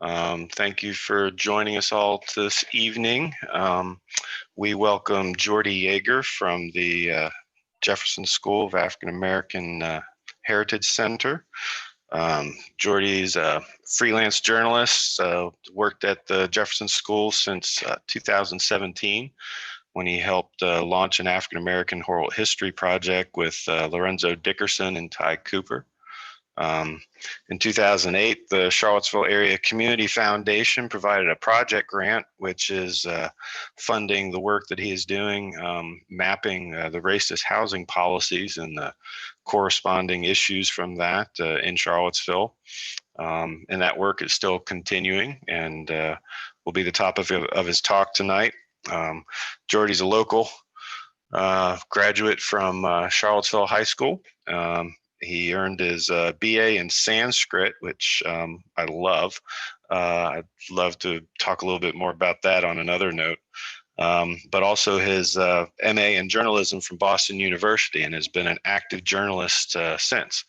Thank you for joining us all this evening. We welcome Jordy Yager from the Jefferson School of African American Heritage Center. Jordy's a freelance journalist, worked at the Jefferson School since 2017 when he helped launch an African American oral history project with Lorenzo Dickerson and Ty Cooper. In 2008, the Charlottesville Area Community Foundation provided a project grant, which is funding the work that he is doing, mapping the racist housing policies and the corresponding issues from that in Charlottesville. And that work is still continuing and will be the topic of his talk tonight. Jordy's a local graduate from Charlottesville High School. He earned his BA in Sanskrit, which I love. I'd love to talk a little bit more about that on another note. But also his MA in journalism from Boston University, and has been an active journalist since,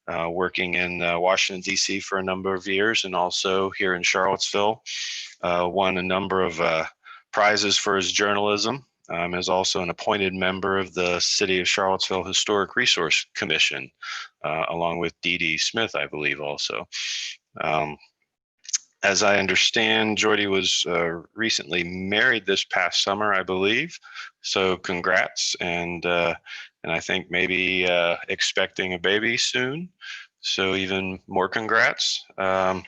working in Washington, D.C. for a number of years, and also here in Charlottesville. Won a number of prizes for his journalism. Is also an appointed member of the City of Charlottesville Historic Resource Commission, along with Dee Smith, I believe, also. As I understand, Jordy was recently married this past summer, I believe. So congrats, and I think maybe expecting a baby soon. So even more congrats. I've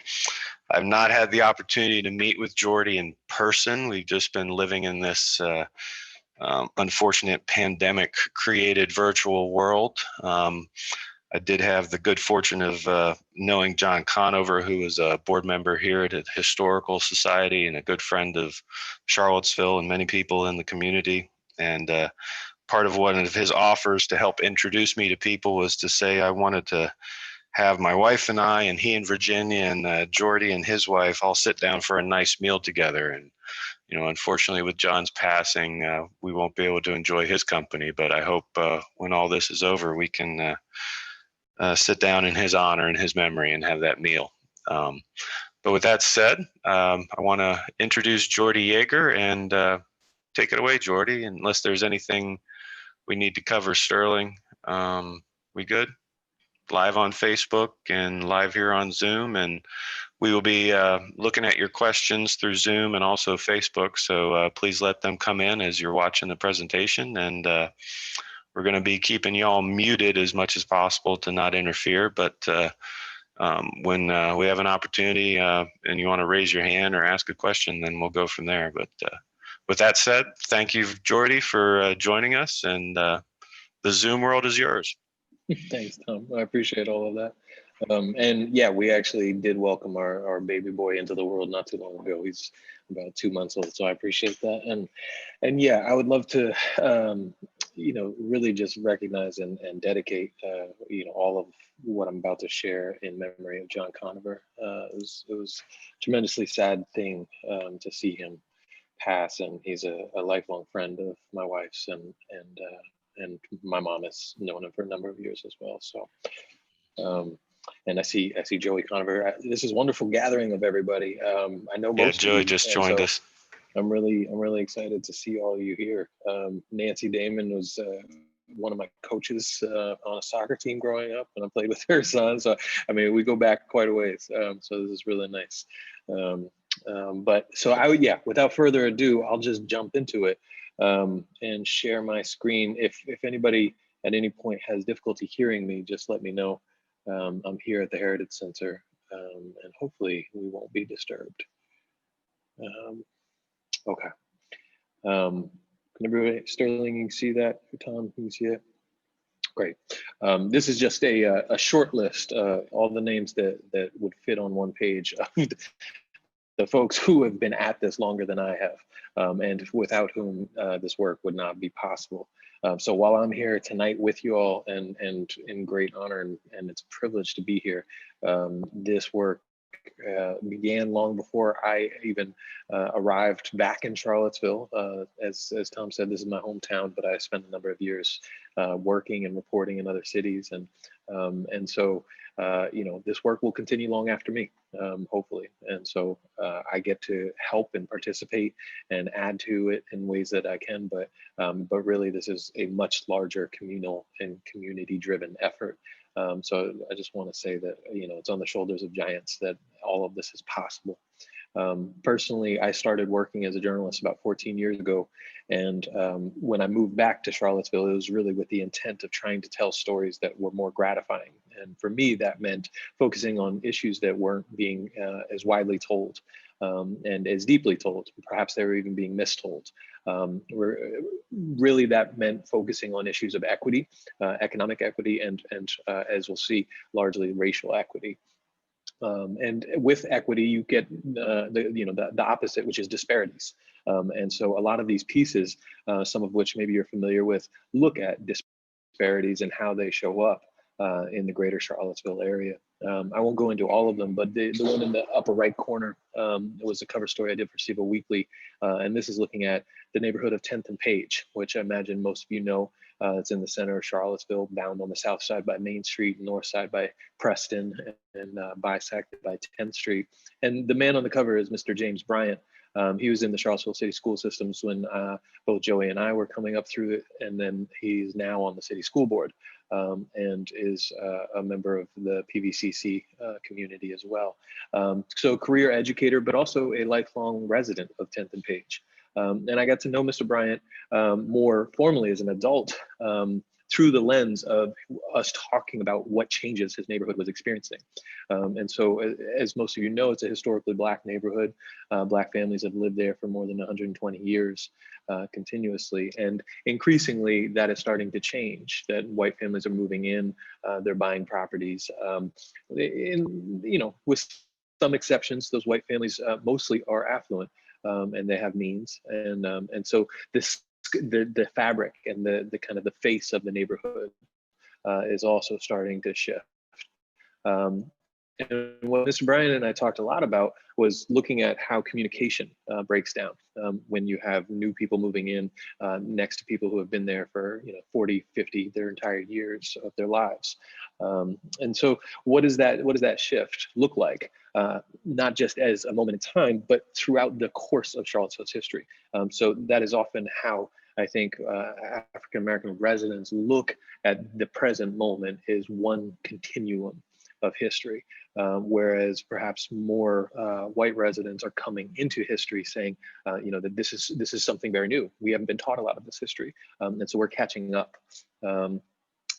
not had the opportunity to meet with Jordy in person. We've just been living in this unfortunate pandemic created virtual world. I did have the good fortune of knowing John Conover, who is a board member here at the Historical Society and a good friend of Charlottesville and many people in the community. And part of one of his offers to help introduce me to people was to say I wanted to have my wife and I, and he and Virginia and Jordy and his wife all sit down for a nice meal together. And unfortunately, with John's passing, we won't be able to enjoy his company. But I hope when all this is over, we can sit down in his honor and his memory and have that meal. But with that said, I want to introduce Jordy Yager, and take it away, Jordy. Unless there's anything we need to cover, Sterling, we good? Live on Facebook and live here on Zoom, and we will be looking at your questions through Zoom and also Facebook, so please let them come in as you're watching the presentation, and we're going to be keeping you all muted as much as possible to not interfere, but when we have an opportunity and you want to raise your hand or ask a question, then we'll go from there. But with that said, thank you, Jordy, for joining us, and the Zoom world is yours. Thanks, Tom. I appreciate all of that. And yeah, we actually did welcome our baby boy into the world not too long ago. He's about 2 months old, so I appreciate that. And yeah, I would love to, really just recognize and dedicate, all of what I'm about to share in memory of John Conover. It was a tremendously sad thing to see him pass, and he's a lifelong friend of my wife's, and my mom has known him for a number of years as well. So, and I see Joey Conover. This is a wonderful gathering of everybody. I know most. Yeah, Joey just joined us. I'm really excited to see all of you here. Nancy Damon was one of my coaches on a soccer team growing up, and I played with her son. So I mean, we go back quite a ways. So this is really nice. But so without further ado, I'll just jump into it. And share my screen. If anybody at any point has difficulty hearing me, just let me know. I'm here at the Heritage Center, and hopefully we won't be disturbed. Okay. Can everybody, Sterling, you can see that? Tom, can you see it? Great. This is just a short list, all the names that would fit on one page. The folks who have been at this longer than I have, and without whom this work would not be possible. So while I'm here tonight with you all, and in great honor, and it's a privilege to be here, this work began long before I even arrived back in Charlottesville. As Tom said, this is my hometown, but I spent a number of years working and reporting in other cities, and so you know, this work will continue long after me, hopefully. And so I get to help and participate and add to it in ways that I can, but really this is a much larger communal and community-driven effort. So I just want to say that, you know, it's on the shoulders of giants that all of this is possible. Personally, I started working as a journalist about 14 years ago. And when I moved back to Charlottesville, it was really with the intent of trying to tell stories that were more gratifying. And for me, that meant focusing on issues that weren't being as widely told and as deeply told. Perhaps they were even being mistold. Really, that meant focusing on issues of equity, economic equity, and as we'll see, largely racial equity. And with equity, you get the opposite, which is disparities. And so a lot of these pieces, some of which maybe you're familiar with, look at disparities and how they show up in the greater Charlottesville area. I won't go into all of them, but the one in the upper right corner was a cover story I did for CVILLE Weekly. And this is looking at the neighborhood of 10th and Page, which I imagine most of you know. It's in the center of Charlottesville, bound on the south side by Main Street, north side by Preston, and bisected by 10th Street. And the man on the cover is Mr. James Bryant. He was in the Charlottesville City School Systems when both Joey and I were coming up through it, and then he's now on the City School Board and is a member of the PVCC community as well. So career educator, but also a lifelong resident of 10th and Page. And I got to know Mr. Bryant more formally as an adult through the lens of us talking about what changes his neighborhood was experiencing. And so, as most of you know, it's a historically Black neighborhood. Black families have lived there for more than 120 years continuously. And increasingly, that is starting to change, that white families are moving in, they're buying properties. With some exceptions, those white families mostly are affluent. And they have means, and so the fabric and the kind of the face of the neighborhood is also starting to shift. And what Mr. Bryant and I talked a lot about was looking at how communication breaks down when you have new people moving in next to people who have been there for 40, 50, their entire years of their lives. And so what does that shift look like? Not just as a moment in time, but throughout the course of Charlottesville's history. So that is often how I think African-American residents look at the present moment is one continuum of history, whereas perhaps more white residents are coming into history saying, that this is something very new. We haven't been taught a lot of this history, and so we're catching up.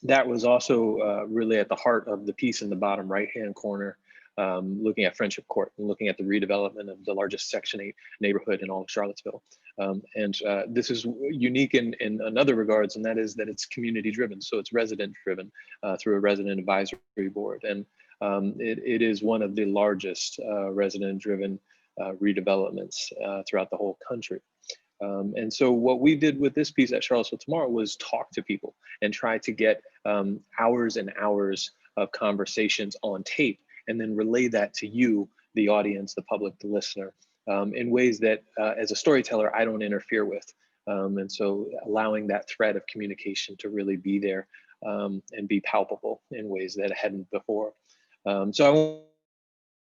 That was also really at the heart of the piece in the bottom right-hand corner, looking at Friendship Court and looking at the redevelopment of the largest Section 8 neighborhood in all of Charlottesville. And this is unique in another regards, and that is that it's community driven. So it's resident driven through a resident advisory board. And it is one of the largest resident driven redevelopments throughout the whole country. And so what we did with this piece at Charlottesville Tomorrow was talk to people and try to get hours and hours of conversations on tape and then relay that to you, the audience, the public, the listener, in ways that as a storyteller, I don't interfere with. And so allowing that thread of communication to really be there and be palpable in ways that it hadn't before. So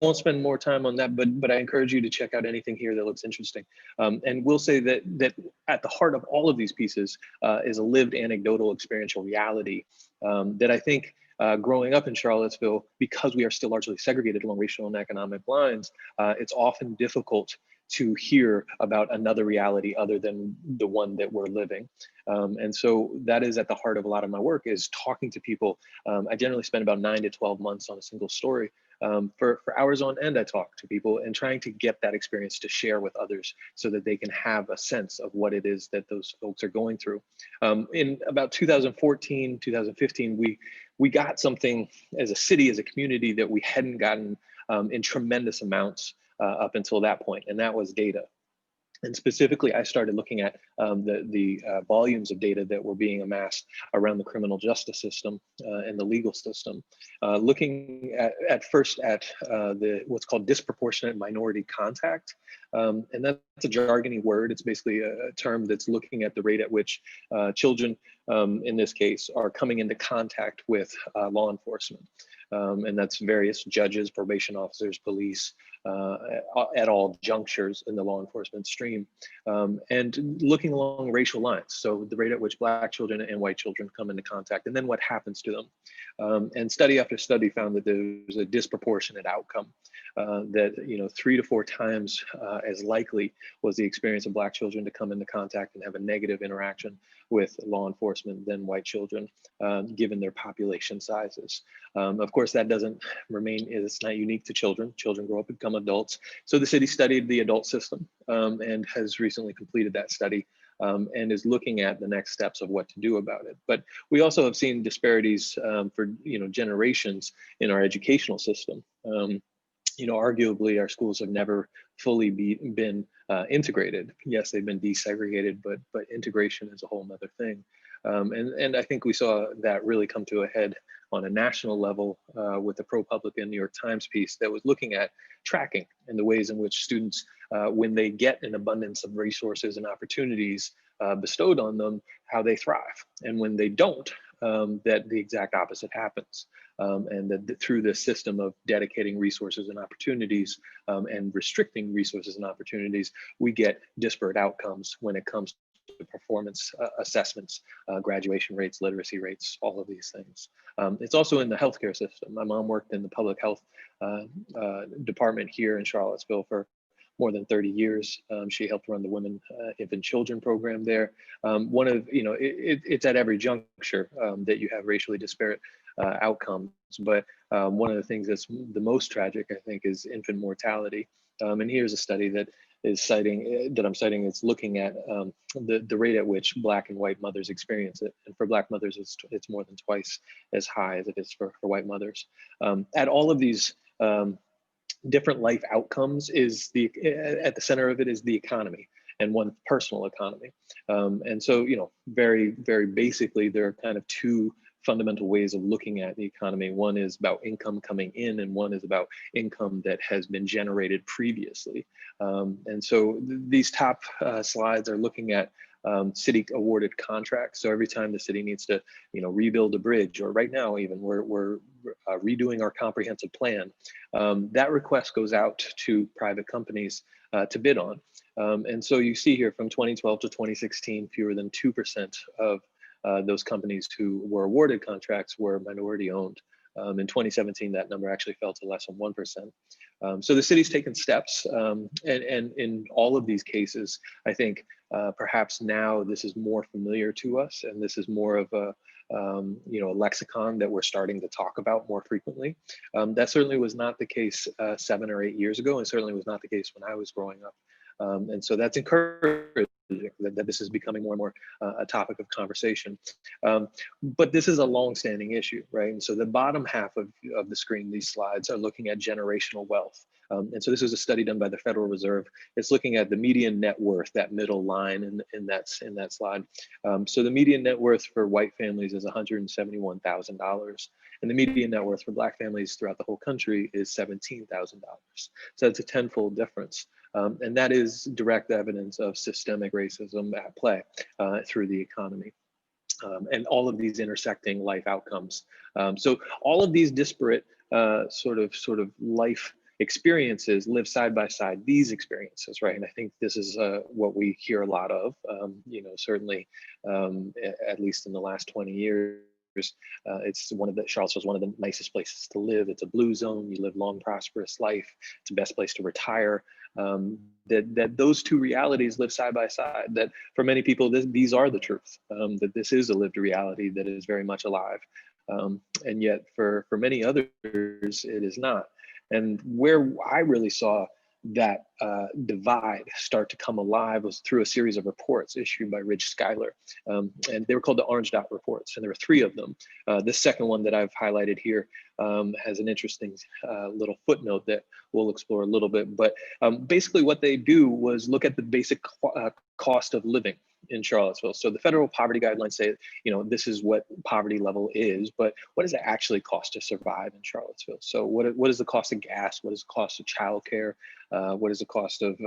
I won't spend more time on that, but I encourage you to check out anything here that looks interesting. And we'll say that at the heart of all of these pieces is a lived anecdotal experiential reality that I think growing up in Charlottesville, because we are still largely segregated along racial and economic lines, it's often difficult to hear about another reality other than the one that we're living. And so that is at the heart of a lot of my work, is talking to people. I generally spend about 9 to 12 months on a single story. For hours on end, I talk to people and trying to get that experience to share with others so that they can have a sense of what it is that those folks are going through. In about 2014, 2015, we got something as a city, as a community, that we hadn't gotten in tremendous amounts up until that point, and that was data. And specifically, I started looking at the volumes of data that were being amassed around the criminal justice system and the legal system, looking at first at what's called disproportionate minority contact. And that's a jargony word. It's basically a term that's looking at the rate at which children, in this case, are coming into contact with law enforcement. And that's various judges, probation officers, police, at all junctures in the law enforcement stream, and looking along racial lines. So the rate at which Black children and white children come into contact, and then what happens to them. And study after study found that there's a disproportionate outcome, that 3 to 4 times as likely was the experience of Black children to come into contact and have a negative interaction with law enforcement than white children, given their population sizes. Of course, that doesn't remain, it's not unique to children. Children grow up and become adults. So the city studied the adult system and has recently completed that study and is looking at the next steps of what to do about it. But we also have seen disparities for generations in our educational system. Arguably our schools have never fully been integrated. Yes, they've been desegregated, but integration is a whole nother thing. And I think we saw that really come to a head on a national level with the ProPublica New York Times piece that was looking at tracking and the ways in which students, when they get an abundance of resources and opportunities bestowed on them, how they thrive. And when they don't, that the exact opposite happens. And that through this system of dedicating resources and opportunities and restricting resources and opportunities, we get disparate outcomes when it comes to performance assessments, graduation rates, literacy rates, all of these things. It's also in the healthcare system. My mom worked in the public health department here in Charlottesville for more than 30 years. She helped run the Women, Infant, Children program there. It's at every juncture that you have racially disparate outcomes. But one of the things that's the most tragic, I think, is infant mortality. And here's a study that I'm citing, it's looking at the rate at which Black and white mothers experience it. And for Black mothers, it's more than twice as high as it is for white mothers. At all of these different life outcomes at the center of it is the economy and one's personal economy. And so, very, very basically, there are kind of 2 fundamental ways of looking at the economy. One is about income coming in, and one is about income that has been generated previously. And so these top slides are looking at city awarded contracts. So every time the city needs to, rebuild a bridge, or right now even we're redoing our comprehensive plan, that request goes out to private companies to bid on. And so you see here from 2012 to 2016, fewer than 2% of those companies who were awarded contracts were minority owned. In 2017, that number actually fell to less than 1%. So the city's taken steps, and in all of these cases, I think perhaps now this is more familiar to us, and this is more of a lexicon that we're starting to talk about more frequently. That certainly was not the case 7 or 8 years ago, and certainly was not the case when I was growing up. And so that's encouraging that this is becoming more and more a topic of conversation. But this is a long-standing issue, right? And so the bottom half of the screen, these slides are looking at generational wealth. And so this is a study done by the Federal Reserve. It's looking at the median net worth, that middle line in that slide. So the median net worth for white families is $171,000. And the median net worth for Black families throughout the whole country is $17,000. So it's a tenfold difference. And that is direct evidence of systemic racism at play through the economy. And all of these intersecting life outcomes. So all of these disparate sort of life experiences live side by side, these experiences, right? And I think this is what we hear a lot of, certainly at least in the last 20 years. It's Charlottesville's one of the nicest places to live. It's a blue zone. You live long, prosperous life. It's the best place to retire. That those 2 realities live side by side. That for many people, these are the truth. That this is a lived reality that is very much alive, and yet for many others, it is not. And where I really saw that divide start to come alive was through a series of reports issued by Ridge Schuyler. And they were called the Orange Dot reports, and there were 3 of them. This second one that I've highlighted here has an interesting little footnote that we'll explore a little bit. But basically what they do was look at the basic cost of living in Charlottesville. So the federal poverty guidelines say, this is what poverty level is, but what does it actually cost to survive in Charlottesville? So what is the cost of gas? What is the cost of childcare? What is the cost of,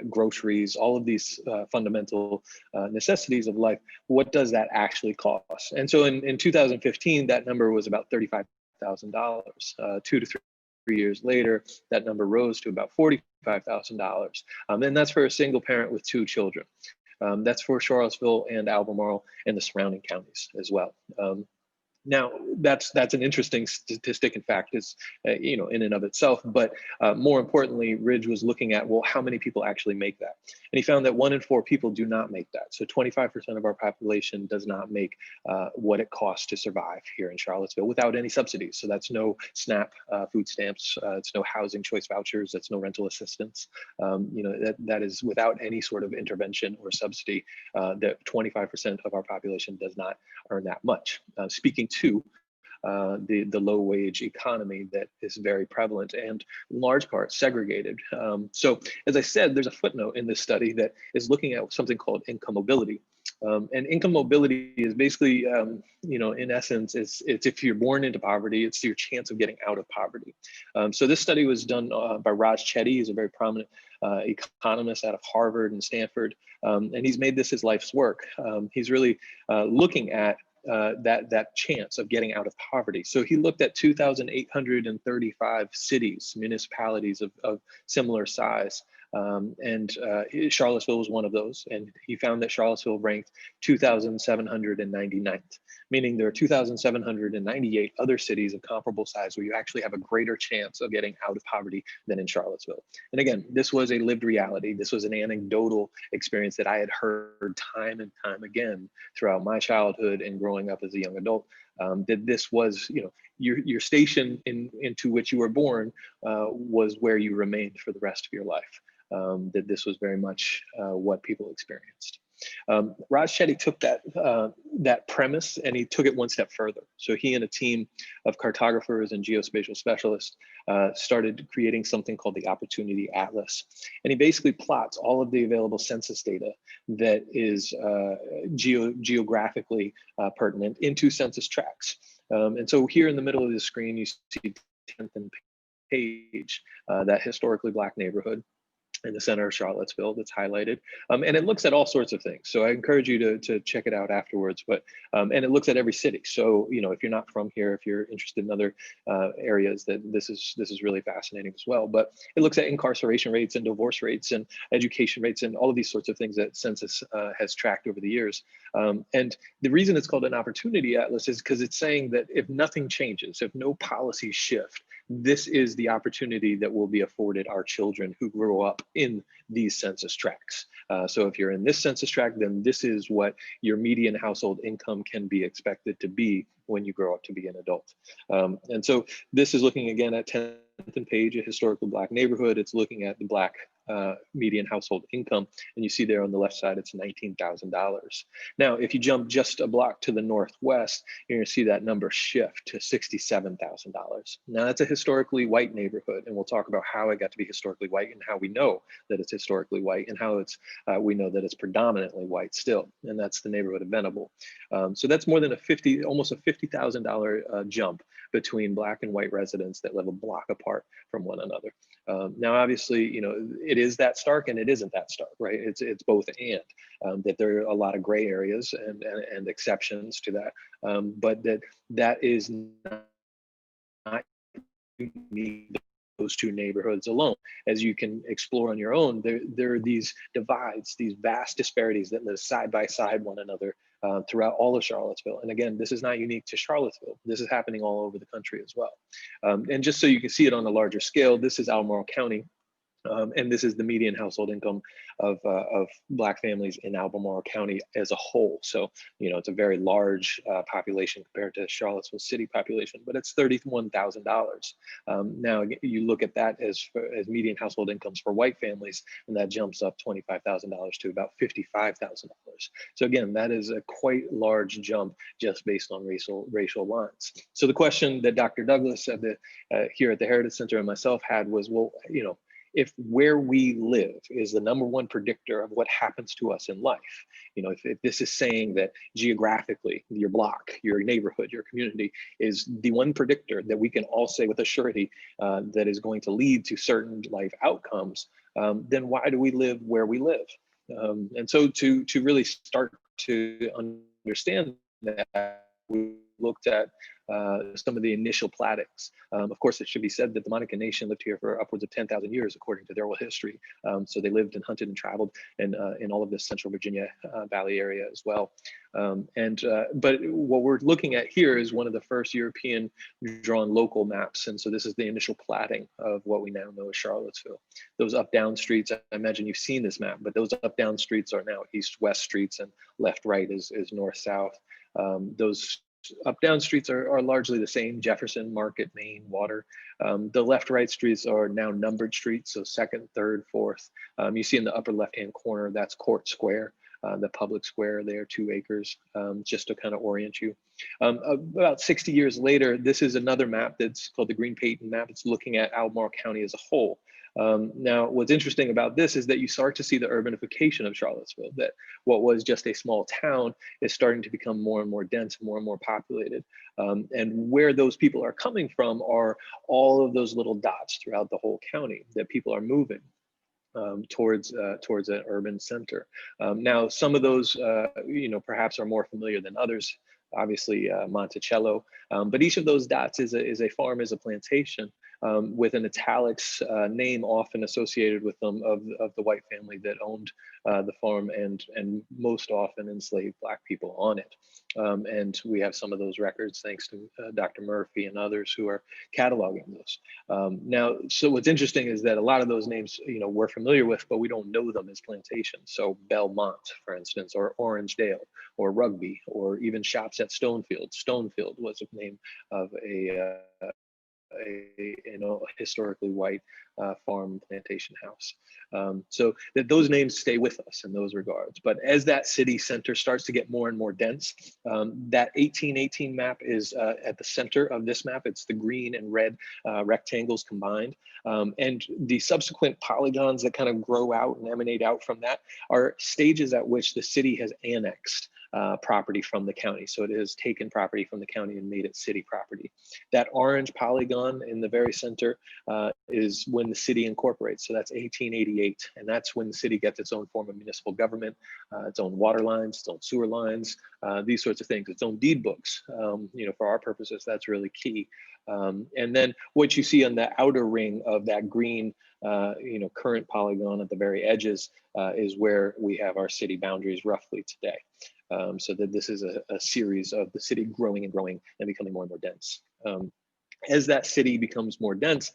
groceries? All of these fundamental necessities of life. What does that actually cost? And so in 2015, that number was about $35,000. 2 to 3 years later, that number rose to about $45,000. And that's for a single parent with 2 children. That's for Charlottesville and Albemarle and the surrounding counties as well. Now, that's an interesting statistic, in fact, is in and of itself. But more importantly, Ridge was looking at, well, how many people actually make that? And he found that 1 in 4 people do not make that. So 25% of our population does not make what it costs to survive here in Charlottesville without any subsidies. So that's no SNAP food stamps, it's no housing choice vouchers, that's no rental assistance. That is without any sort of intervention or subsidy. That 25% of our population does not earn that much. Speaking to the low wage economy that is very prevalent and in large part segregated. So as I said, there's a footnote in this study that is looking at something called income mobility. And income mobility is basically, in essence, it's if you're born into poverty, it's your chance of getting out of poverty. So this study was done by Raj Chetty. He's a very prominent economist out of Harvard and Stanford, and he's made this his life's work. He's really looking at that chance of getting out of poverty. So he looked at 2,835 cities, municipalities of similar size. And Charlottesville was one of those. And he found that Charlottesville ranked 2,799th, meaning there are 2,798 other cities of comparable size where you actually have a greater chance of getting out of poverty than in Charlottesville. And again, this was a lived reality. This was an anecdotal experience that I had heard time and time again throughout my childhood and growing up as a young adult. That this was, your station into which you were born was where you remained for the rest of your life. That this was very much what people experienced. Raj Chetty took that premise and he took it one step further. So he and a team of cartographers and geospatial specialists started creating something called the Opportunity Atlas. And he basically plots all of the available census data that is geographically pertinent into census tracts. And so here in the middle of the screen, you see 10th and Page, that historically Black neighborhood in the center of Charlottesville that's highlighted. And it looks at all sorts of things. So I encourage you to check it out afterwards, but, and it looks at every city. So, if you're not from here, if you're interested in other areas, that this is really fascinating as well. But it looks at incarceration rates and divorce rates and education rates and all of these sorts of things that census has tracked over the years. And the reason it's called an opportunity atlas is because it's saying that if nothing changes, if no policies shift, this is the opportunity that will be afforded our children who grow up in these census tracts. So if you're in this census tract, then this is what your median household income can be expected to be when you grow up to be an adult. And so this is looking again at 10th and Page, a historically Black neighborhood. It's looking at the Black median household income. And you see there on the left side, it's $19,000. Now, if you jump just a block to the northwest, you're going to see that number shift to $67,000. Now, that's a historically white neighborhood. And we'll talk about how it got to be historically white and how we know that it's historically white and how we know that it's predominantly white still. And that's the neighborhood of Venable. So that's more than almost a $50,000 jump between Black and white residents that live a block apart from one another. Now, obviously, it is that stark and it isn't that stark, right? It's both and, that there are a lot of gray areas and exceptions to that, but that is not unique to those two neighborhoods alone. As you can explore on your own, there are these divides, these vast disparities that live side by side one another throughout all of Charlottesville. And again, this is not unique to Charlottesville. This is happening all over the country as well. And just so you can see it on a larger scale, this is Albemarle County. And this is the median household income of Black families in Albemarle County as a whole. So, it's a very large population compared to Charlottesville city population, but it's $31,000. Now, you look at that as median household incomes for white families, and that jumps up $25,000 to about $55,000. So again, that is a quite large jump just based on racial lines. So the question that Dr. Douglas at here at the Heritage Center and myself had was, well, if where we live is the #1 predictor of what happens to us in life, if this is saying that geographically, your block, your neighborhood, your community is the one predictor that we can all say with a surety that is going to lead to certain life outcomes, then why do we live where we live? And so to really start to understand that, we looked at some of the initial plattings. Of course, it should be said that the Monica Nation lived here for upwards of 10,000 years, according to their oral history. So they lived and hunted and traveled in all of this Central Virginia Valley area as well. But what we're looking at here is one of the first European drawn local maps. And so this is the initial platting of what we now know as Charlottesville. Those up-down streets, I imagine you've seen this map, but those up-down streets are now east-west streets, and left-right is north-south. Those up-down streets are largely the same: Jefferson, Market, Main, Water. The left-right streets are now numbered streets, so 2nd, 3rd, 4th. You see in the upper left-hand corner, that's Court Square, the public square there, 2 acres, just to kind of orient you. About 60 years later, this is another map that's called the Green Peyton map. It's looking at Albemarle County as a whole. Now, what's interesting about this is that you start to see the urbanification of Charlottesville, that what was just a small town is starting to become more and more dense, more and more populated. And where those people are coming from are all of those little dots throughout the whole county that people are moving towards an urban center. Now, some of those, perhaps are more familiar than others. Obviously, Monticello, but each of those dots is a farm, is a plantation, with an italics name often associated with them of the white family that owned the farm and most often enslaved Black people on it. And we have some of those records thanks to Dr. Murphy and others who are cataloging those. Now, so what's interesting is that a lot of those names, we're familiar with, but we don't know them as plantations. So Belmont, for instance, or Orangedale, or Rugby, or even shops at Stonefield. Stonefield was a name of a historically white farm plantation house. So that those names stay with us in those regards. But as that city center starts to get more and more dense, that 1818 map is at the center of this map. It's the green and red rectangles combined. And the subsequent polygons that kind of grow out and emanate out from that are stages at which the city has annexed property from the county. So it has taken property from the county and made it city property. That orange polygon in the very center is when the city incorporates. So that's 1888. And that's when the city gets its own form of municipal government, its own water lines, its own sewer lines, these sorts of things, its own deed books. For our purposes, that's really key. And then what you see on the outer ring of that green, current polygon at the very edges is where we have our city boundaries roughly today. So that this is a series of the city growing and growing and becoming more and more dense. As that city becomes more dense,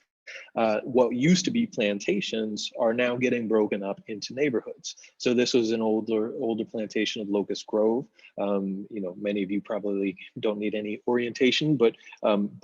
what used to be plantations are now getting broken up into neighborhoods. So this was an older plantation of Locust Grove. Many of you probably don't need any orientation, but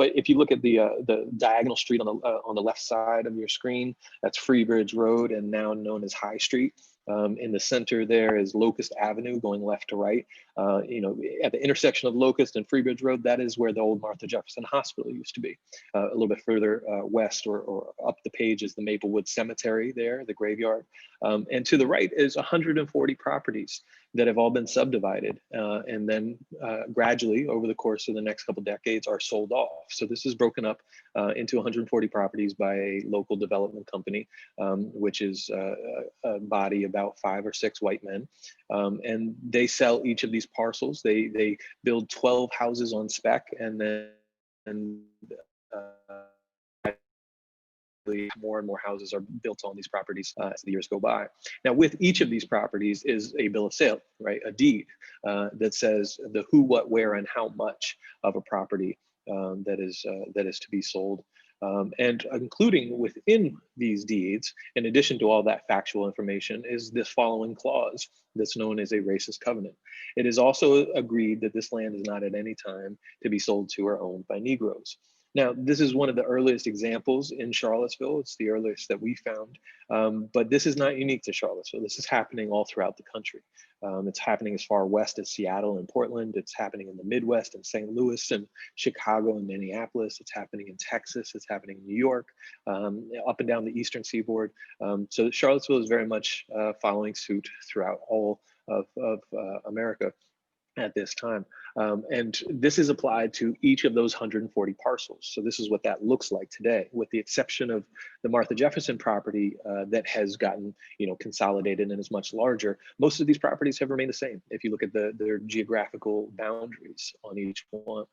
if you look at the diagonal street on the left side of your screen, that's Freebridge Road, and now known as High Street. In the center there is Locust Avenue going left to right. At the intersection of Locust and Freebridge Road, that is where the old Martha Jefferson Hospital used to be. A little bit further west or up the page is the Maplewood Cemetery there, the graveyard. And to the right is 140 properties that have all been subdivided and then gradually over the course of the next couple decades are sold off. So this is broken up into 140 properties by a local development company, which is a body about 5 or 6 white men. And they sell each of these parcels. They build 12 houses on spec, and then more and more houses are built on these properties as the years go by. Now, with each of these properties is a bill of sale, right? A deed that says the who, what, where, and how much of a property that is to be sold. And including within these deeds, in addition to all that factual information, is this following clause that's known as a racist covenant. It is also agreed that this land is not at any time to be sold to or owned by Negroes. Now, this is one of the earliest examples in Charlottesville. It's the earliest that we found, but this is not unique to Charlottesville. This is happening all throughout the country. It's happening as far west as Seattle and Portland. It's happening in the Midwest in St. Louis and Chicago and Minneapolis. It's happening in Texas. It's happening in New York, up and down the eastern seaboard. So Charlottesville is very much following suit throughout all of America at this time. And this is applied to each of those 140 parcels. So this is what that looks like today, with the exception of the Martha Jefferson property that has gotten, consolidated and is much larger. Most of these properties have remained the same if you look at their geographical boundaries on each one.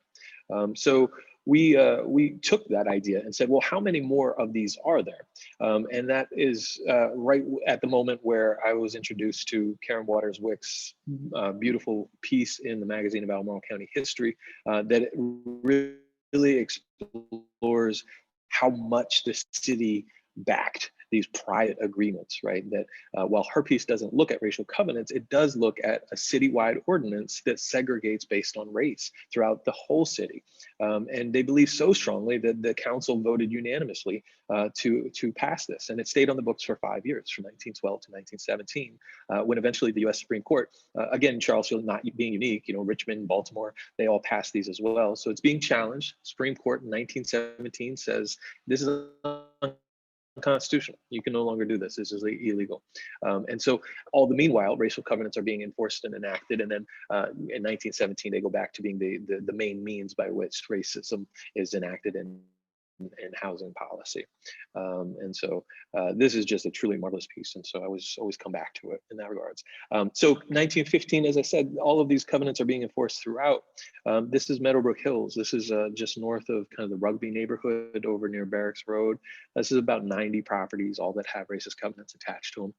So we took that idea and said, well, how many more of these are there? And that is right at the moment where I was introduced to Karen Waters-Wick's beautiful piece in the magazine of Albemarle County history that it really explores how much the city backed these private agreements, right? That while her piece doesn't look at racial covenants, it does look at a citywide ordinance that segregates based on race throughout the whole city. And they believe so strongly that the council voted unanimously to pass this. And it stayed on the books for 5 years, from 1912 to 1917, when eventually the US Supreme Court, again, Charlottesville not being unique, Richmond, Baltimore, they all passed these as well. So it's being challenged. Supreme Court in 1917 says this is unconstitutional. You can no longer do this. This is illegal. And so all the meanwhile, racial covenants are being enforced and enacted. And then in 1917, they go back to being the main means by which racism is enacted in housing policy. And so this is just a truly marvelous piece. And so I always come back to it in that regards. So 1915, as I said, all of these covenants are being enforced throughout. This is Meadowbrook Hills. This is just north of kind of the Rugby neighborhood over near Barracks Road. This is about 90 properties, all that have racist covenants attached to them.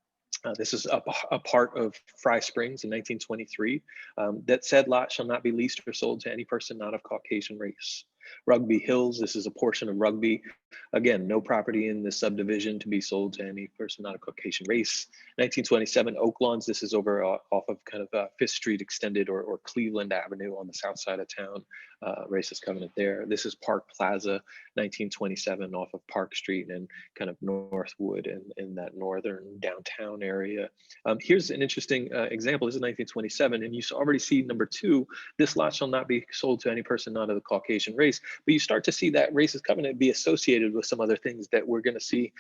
This is a part of Fry Springs in 1923 that said lot shall not be leased or sold to any person not of Caucasian race. Rugby Hills, this is a portion of Rugby. Again, no property in this subdivision to be sold to any person not of Caucasian race. 1927, Oaklawns, this is over off of kind of Fifth Street extended or Cleveland Avenue on the south side of town, racist covenant there. This is Park Plaza, 1927 off of Park Street and kind of Northwood and in that northern downtown area. Here's an interesting example. This is 1927, and you already see number 2, this lot shall not be sold to any person not of the Caucasian race. But you start to see that racist covenant be associated with some other things that we're going to see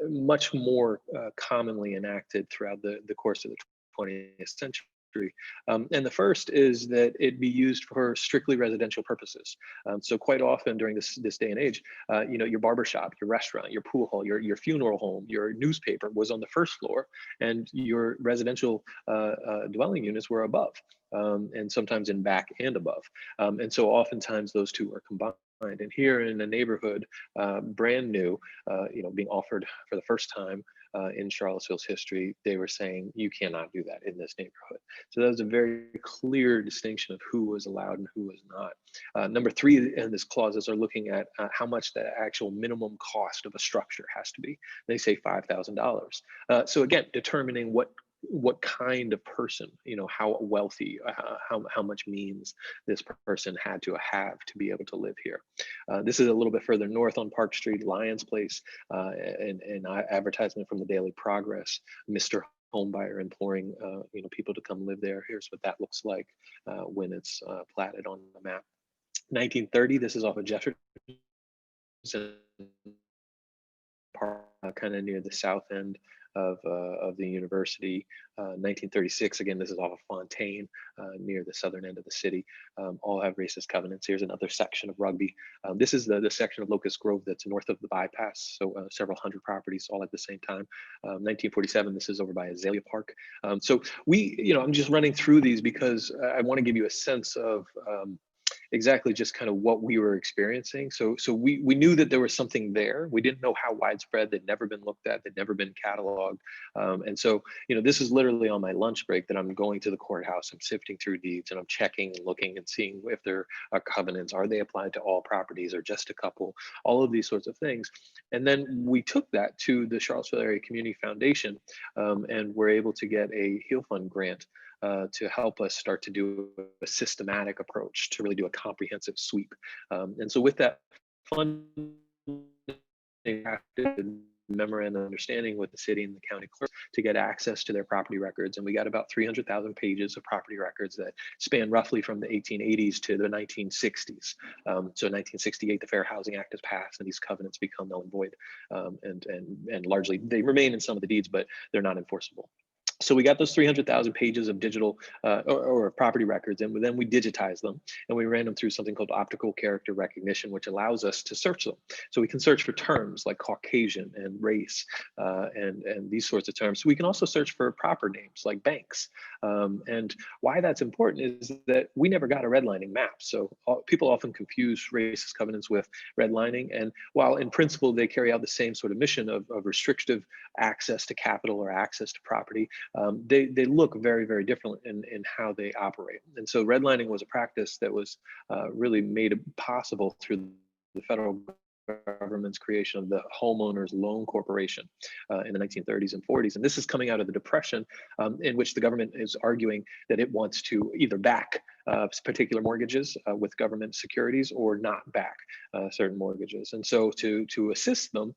much more commonly enacted throughout the course of the 20th century. And the first is that it be used for strictly residential purposes. So quite often during this day and age, your barbershop, your restaurant, your pool hall, your funeral home, your newspaper was on the first floor, and your residential dwelling units were above. And sometimes in back and above. And so oftentimes those two are combined. And here in a neighborhood, brand new, being offered for the first time in Charlottesville's history, they were saying, you cannot do that in this neighborhood. So that was a very clear distinction of who was allowed and who was not. Number 3 in this clauses are looking at how much the actual minimum cost of a structure has to be. They say $5,000. So again, determining what kind of person, how wealthy, how much means this person had to have to be able to live here. This is a little bit further north on Park Street, Lyons Place, and advertisement from the Daily Progress, Mr. Homebuyer imploring people to come live there. Here's what that looks like when it's platted on the map. 1930, this is off of Jefferson Park, kind of near the south end of the university. 1936, again, this is off of Fontaine, near the southern end of the city. All have racist covenants. Here's another section of Rugby. This is the section of Locust Grove that's north of the bypass, so several hundred properties all at the same time. 1947, this is over by Azalea Park. So I'm just running through these because I want to give you a sense of exactly just kind of what we were experiencing. So we knew that there was something there. We didn't know how widespread. They'd never been looked at. They'd never been cataloged. And so, this is literally on my lunch break that I'm going to the courthouse. I'm sifting through deeds and I'm checking and looking and seeing if there are covenants. Are they applied to all properties or just a couple? All of these sorts of things. And then we took that to the Charlottesville Area Community Foundation, and we're able to get a Heal Fund grant to help us start to do a systematic approach to really do a comprehensive sweep. And so with that funding, memorandum of understanding with the city and the county clerk to get access to their property records. And we got about 300,000 pages of property records that span roughly from the 1880s to the 1960s. So 1968, the Fair Housing Act is passed and these covenants become null and void. And largely they remain in some of the deeds, but they're not enforceable. So we got those 300,000 pages of digital or property records, and then we digitized them and we ran them through something called optical character recognition, which allows us to search them. So we can search for terms like Caucasian and race and these sorts of terms. So we can also search for proper names like banks. And why that's important is that we never got a redlining map. So people often confuse racist covenants with redlining. And while in principle they carry out the same sort of mission of restrictive access to capital or access to property, they look very, very different in how they operate. And so redlining was a practice that was really made possible through the federal government's creation of the Homeowners Loan Corporation in the 1930s and 40s. And this is coming out of the Depression, in which the government is arguing that it wants to either back particular mortgages with government securities or not back certain mortgages. And so to assist them,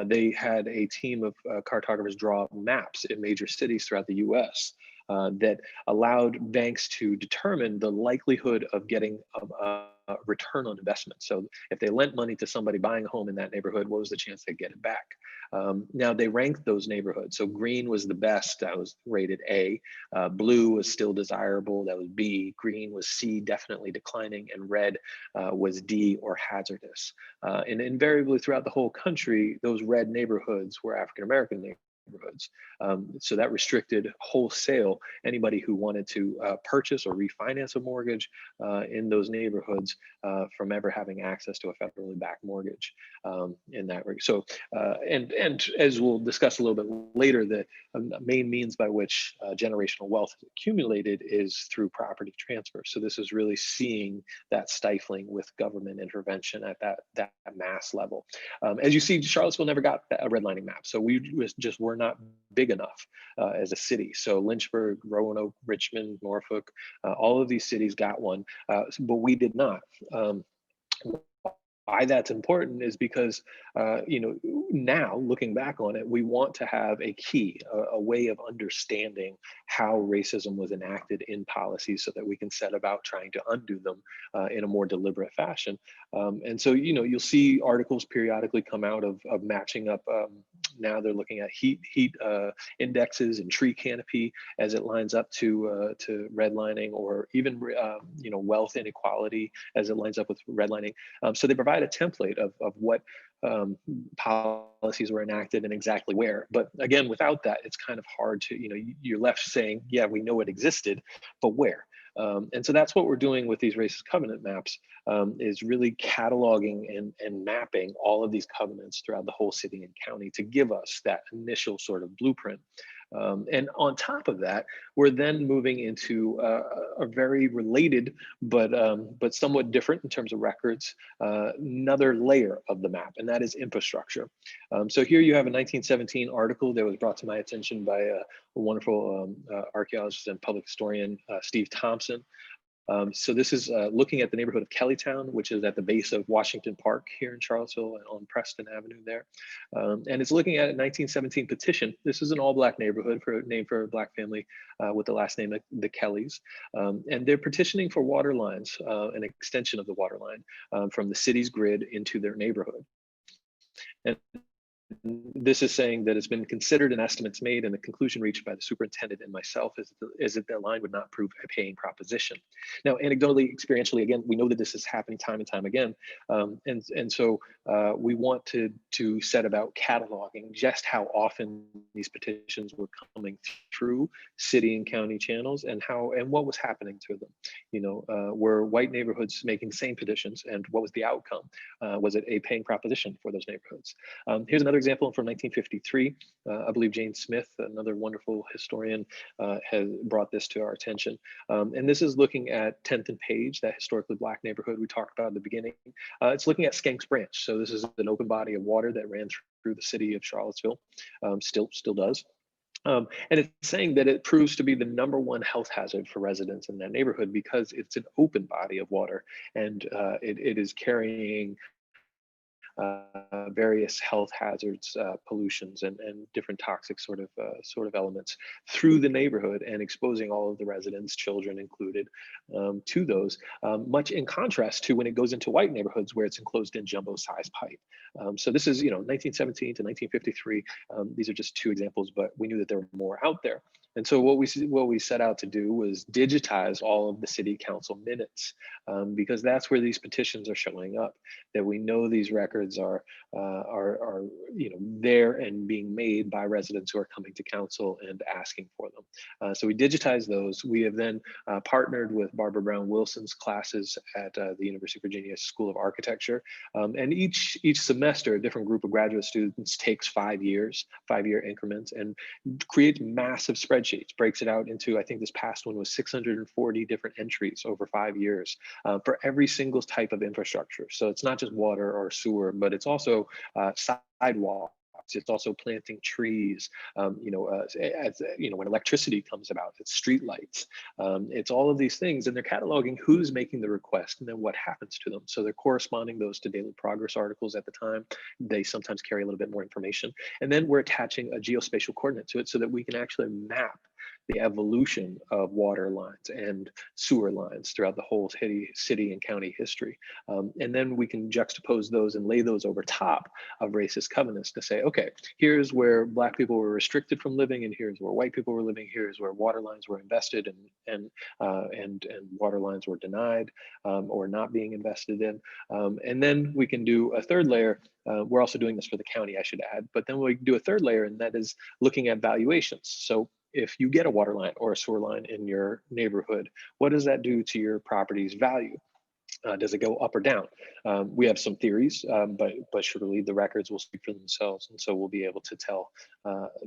they had a team of cartographers draw maps in major cities throughout the US that allowed banks to determine the likelihood of getting a return on investment. So if they lent money to somebody buying a home in that neighborhood, what was the chance they'd get it back? Now they ranked those neighborhoods. So green was the best, that was rated A. Blue was still desirable, that was B. Green was C, definitely declining, and red was D, or hazardous. And invariably throughout the whole country, those red neighborhoods were African-American neighborhoods. So that restricted wholesale anybody who wanted to purchase or refinance a mortgage in those neighborhoods from ever having access to a federally backed mortgage in that regard. So, and as we'll discuss a little bit later, the main means by which generational wealth is accumulated is through property transfer. So this is really seeing that stifling with government intervention at that mass level. As you see, Charlottesville never got a redlining map. So we just were not big enough as a city. So Lynchburg, Roanoke, Richmond, Norfolk, all of these cities got one, but we did not. Why that's important is because, now looking back on it, we want to have a key, a way of understanding how racism was enacted in policies so that we can set about trying to undo them in a more deliberate fashion. And so, you'll see articles periodically come out of matching up. Now they're looking at heat indexes and tree canopy as it lines up to redlining, or even wealth inequality as it lines up with redlining. So they provide a template of what policies were enacted and exactly where. But again, without that, it's kind of hard to, you're left saying, yeah, we know it existed, but where? And so that's what we're doing with these racist covenant maps, is really cataloging and mapping all of these covenants throughout the whole city and county to give us that initial sort of blueprint. And on top of that, we're then moving into a very related, but somewhat different in terms of records, another layer of the map, and that is infrastructure. So here you have a 1917 article that was brought to my attention by a wonderful archaeologist and public historian, Steve Thompson. So this is looking at the neighborhood of Kellytown, which is at the base of Washington Park here in Charlottesville and on Preston Avenue there. And it's looking at a 1917 petition. This is an all-Black neighborhood named for a Black family with the last name of the Kellys. And they're petitioning for water lines, an extension of the water line from the city's grid into their neighborhood. And this is saying that it's been considered and estimates made, and the conclusion reached by the superintendent and myself is that the line would not prove a paying proposition. Now, anecdotally, experientially, again, we know that this is happening time and time again. And so we want to set about cataloging just how often these petitions were coming through city and county channels, and what was happening to them. You know, were white neighborhoods making the same petitions, and what was the outcome? Was it a paying proposition for those neighborhoods? Here's another example from 1953. I believe Jane Smith, another wonderful historian, has brought this to our attention. And this is looking at 10th and Page, that historically Black neighborhood we talked about at the beginning. It's looking at Schencks Branch. So this is an open body of water that ran through the city of Charlottesville, still does. And it's saying that it proves to be the #1 health hazard for residents in that neighborhood because it's an open body of water, and it is carrying various health hazards, pollutions, and different toxic sort of elements through the neighborhood, and exposing all of the residents, children included, to those. Much in contrast to when it goes into white neighborhoods where it's enclosed in jumbo-sized pipe. So this is 1917 to 1953. These are just 2 examples, but we knew that there were more out there. And so what we set out to do was digitize all of the city council minutes, because that's where these petitions are showing up. That we know these records are there and being made by residents who are coming to council and asking for them. So we digitized those. We have then partnered with Barbara Brown Wilson's classes at the University of Virginia School of Architecture, and each semester a different group of graduate students takes 5 years, 5-year increments, and creates massive spreadsheets. Breaks it out into, I think this past one was 640 different entries over 5 years for every single type of infrastructure. So it's not just water or sewer, but it's also sidewalks. It's also planting trees. When electricity comes about, it's street lights. It's all of these things, and they're cataloging who's making the request and then what happens to them. So they're corresponding those to daily progress articles at the time. They sometimes carry a little bit more information. And then we're attaching a geospatial coordinate to it so that we can actually map the evolution of water lines and sewer lines throughout the whole city and county history. And then we can juxtapose those and lay those over top of racist covenants to say, okay, here's where Black people were restricted from living, and here's where white people were living, here's where water lines were invested and water lines were denied or not being invested in. And then we can do a third layer. We're also doing this for the county, I should add, but then we do a third layer, and that is looking at valuations. So if you get a water line or a sewer line in your neighborhood, what does that do to your property's value? Does it go up or down? We have some theories, but surely the records will speak for themselves, and so we'll be able to tell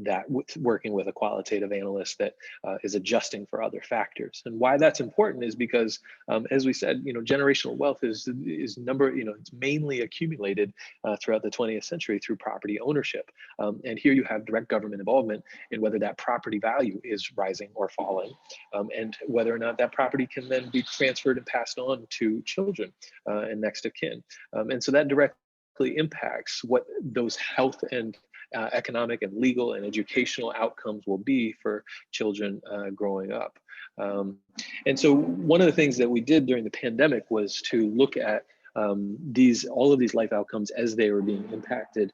that working with a qualitative analyst that is adjusting for other factors. And why that's important is because, as we said, generational wealth is it's mainly accumulated throughout the 20th century through property ownership. And here you have direct government involvement in whether that property value is rising or falling, and whether or not that property can then be transferred and passed on to children and next of kin. And so that directly impacts what those health and economic and legal and educational outcomes will be for children growing up. And so one of the things that we did during the pandemic was to look at all of these life outcomes as they were being impacted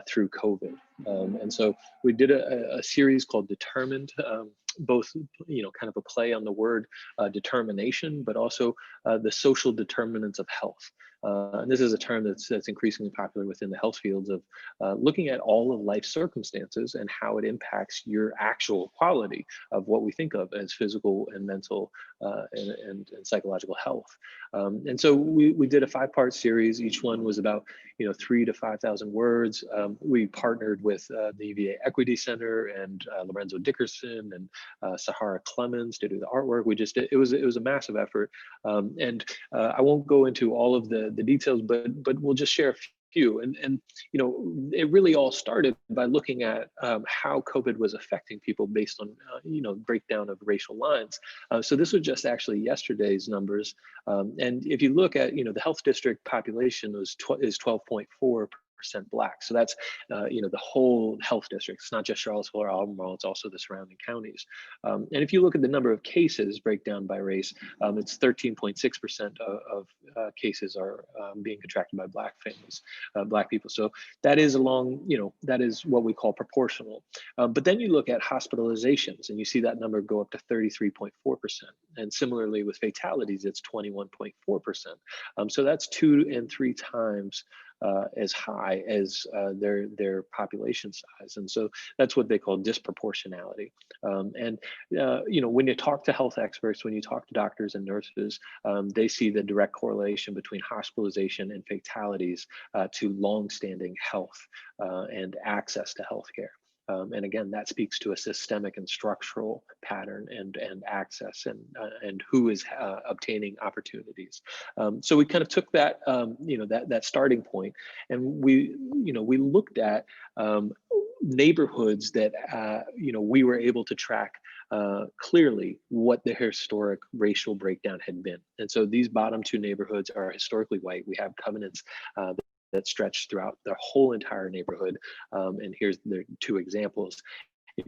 through COVID. And so we did a series called Determined, both kind of a play on the word determination, but also the social determinants of health. And this is a term that's increasingly popular within the health fields of looking at all of life circumstances and how it impacts your actual quality of what we think of as physical and mental and psychological health. And so we did a 5-part series. Each one was about 3,000 to 5,000 words. We partnered with the UVA Equity Center and Lorenzo Dickerson and Sahara Clemens to do the artwork. It was a massive effort. And I won't go into all of the details, but we'll just share a few. And it really all started by looking at how COVID was affecting people based on breakdown of racial lines. So this was just actually yesterday's numbers. And if you look at the health district population is 12.4%. Black. So that's, the whole health district. It's not just Charlottesville or Albemarle, it's also the surrounding counties. And if you look at the number of cases breakdown by race, it's 13.6% of cases are being contracted by Black families, Black people. So that is that is what we call proportional. But then you look at hospitalizations and you see that number go up to 33.4%. And similarly with fatalities, it's 21.4%. So that's 2 and 3 times as high as their population size. And so that's what they call disproportionality. When you talk to health experts, when you talk to doctors and nurses, they see the direct correlation between hospitalization and fatalities to longstanding health and access to healthcare. And again, that speaks to a systemic and structural pattern and access and who is obtaining opportunities. So we kind of took that that starting point, and we looked at neighborhoods that we were able to track clearly what the historic racial breakdown had been. And so these bottom 2 neighborhoods are historically white. We have covenants that stretch throughout the whole entire neighborhood. And here's the 2 examples.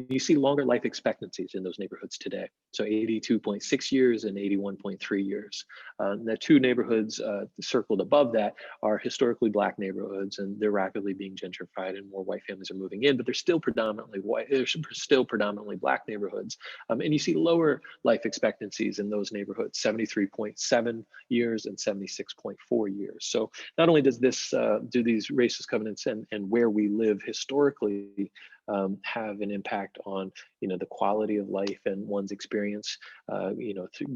You see longer life expectancies in those neighborhoods today. So 82.6 years and 81.3 years. The 2 neighborhoods circled above that are historically Black neighborhoods, and they're rapidly being gentrified and more white families are moving in, but they're still predominantly white, they're still predominantly Black neighborhoods. And you see lower life expectancies in those neighborhoods, 73.7 years and 76.4 years. So not only does this, do these racist covenants and where we live historically have an impact on the quality of life and one's experience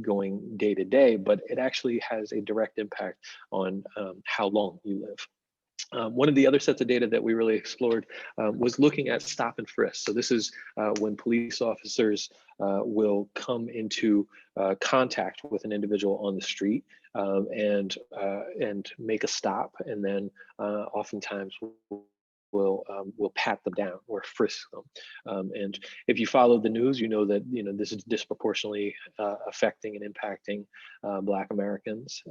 going day to day, but it actually has a direct impact on how long you live. One of the other sets of data that we really explored was looking at stop and frisk. So this is when police officers will come into contact with an individual on the street and make a stop, and then oftentimes will pat them down or frisk them. And if you follow the news, you know that this is disproportionately affecting and impacting Black Americans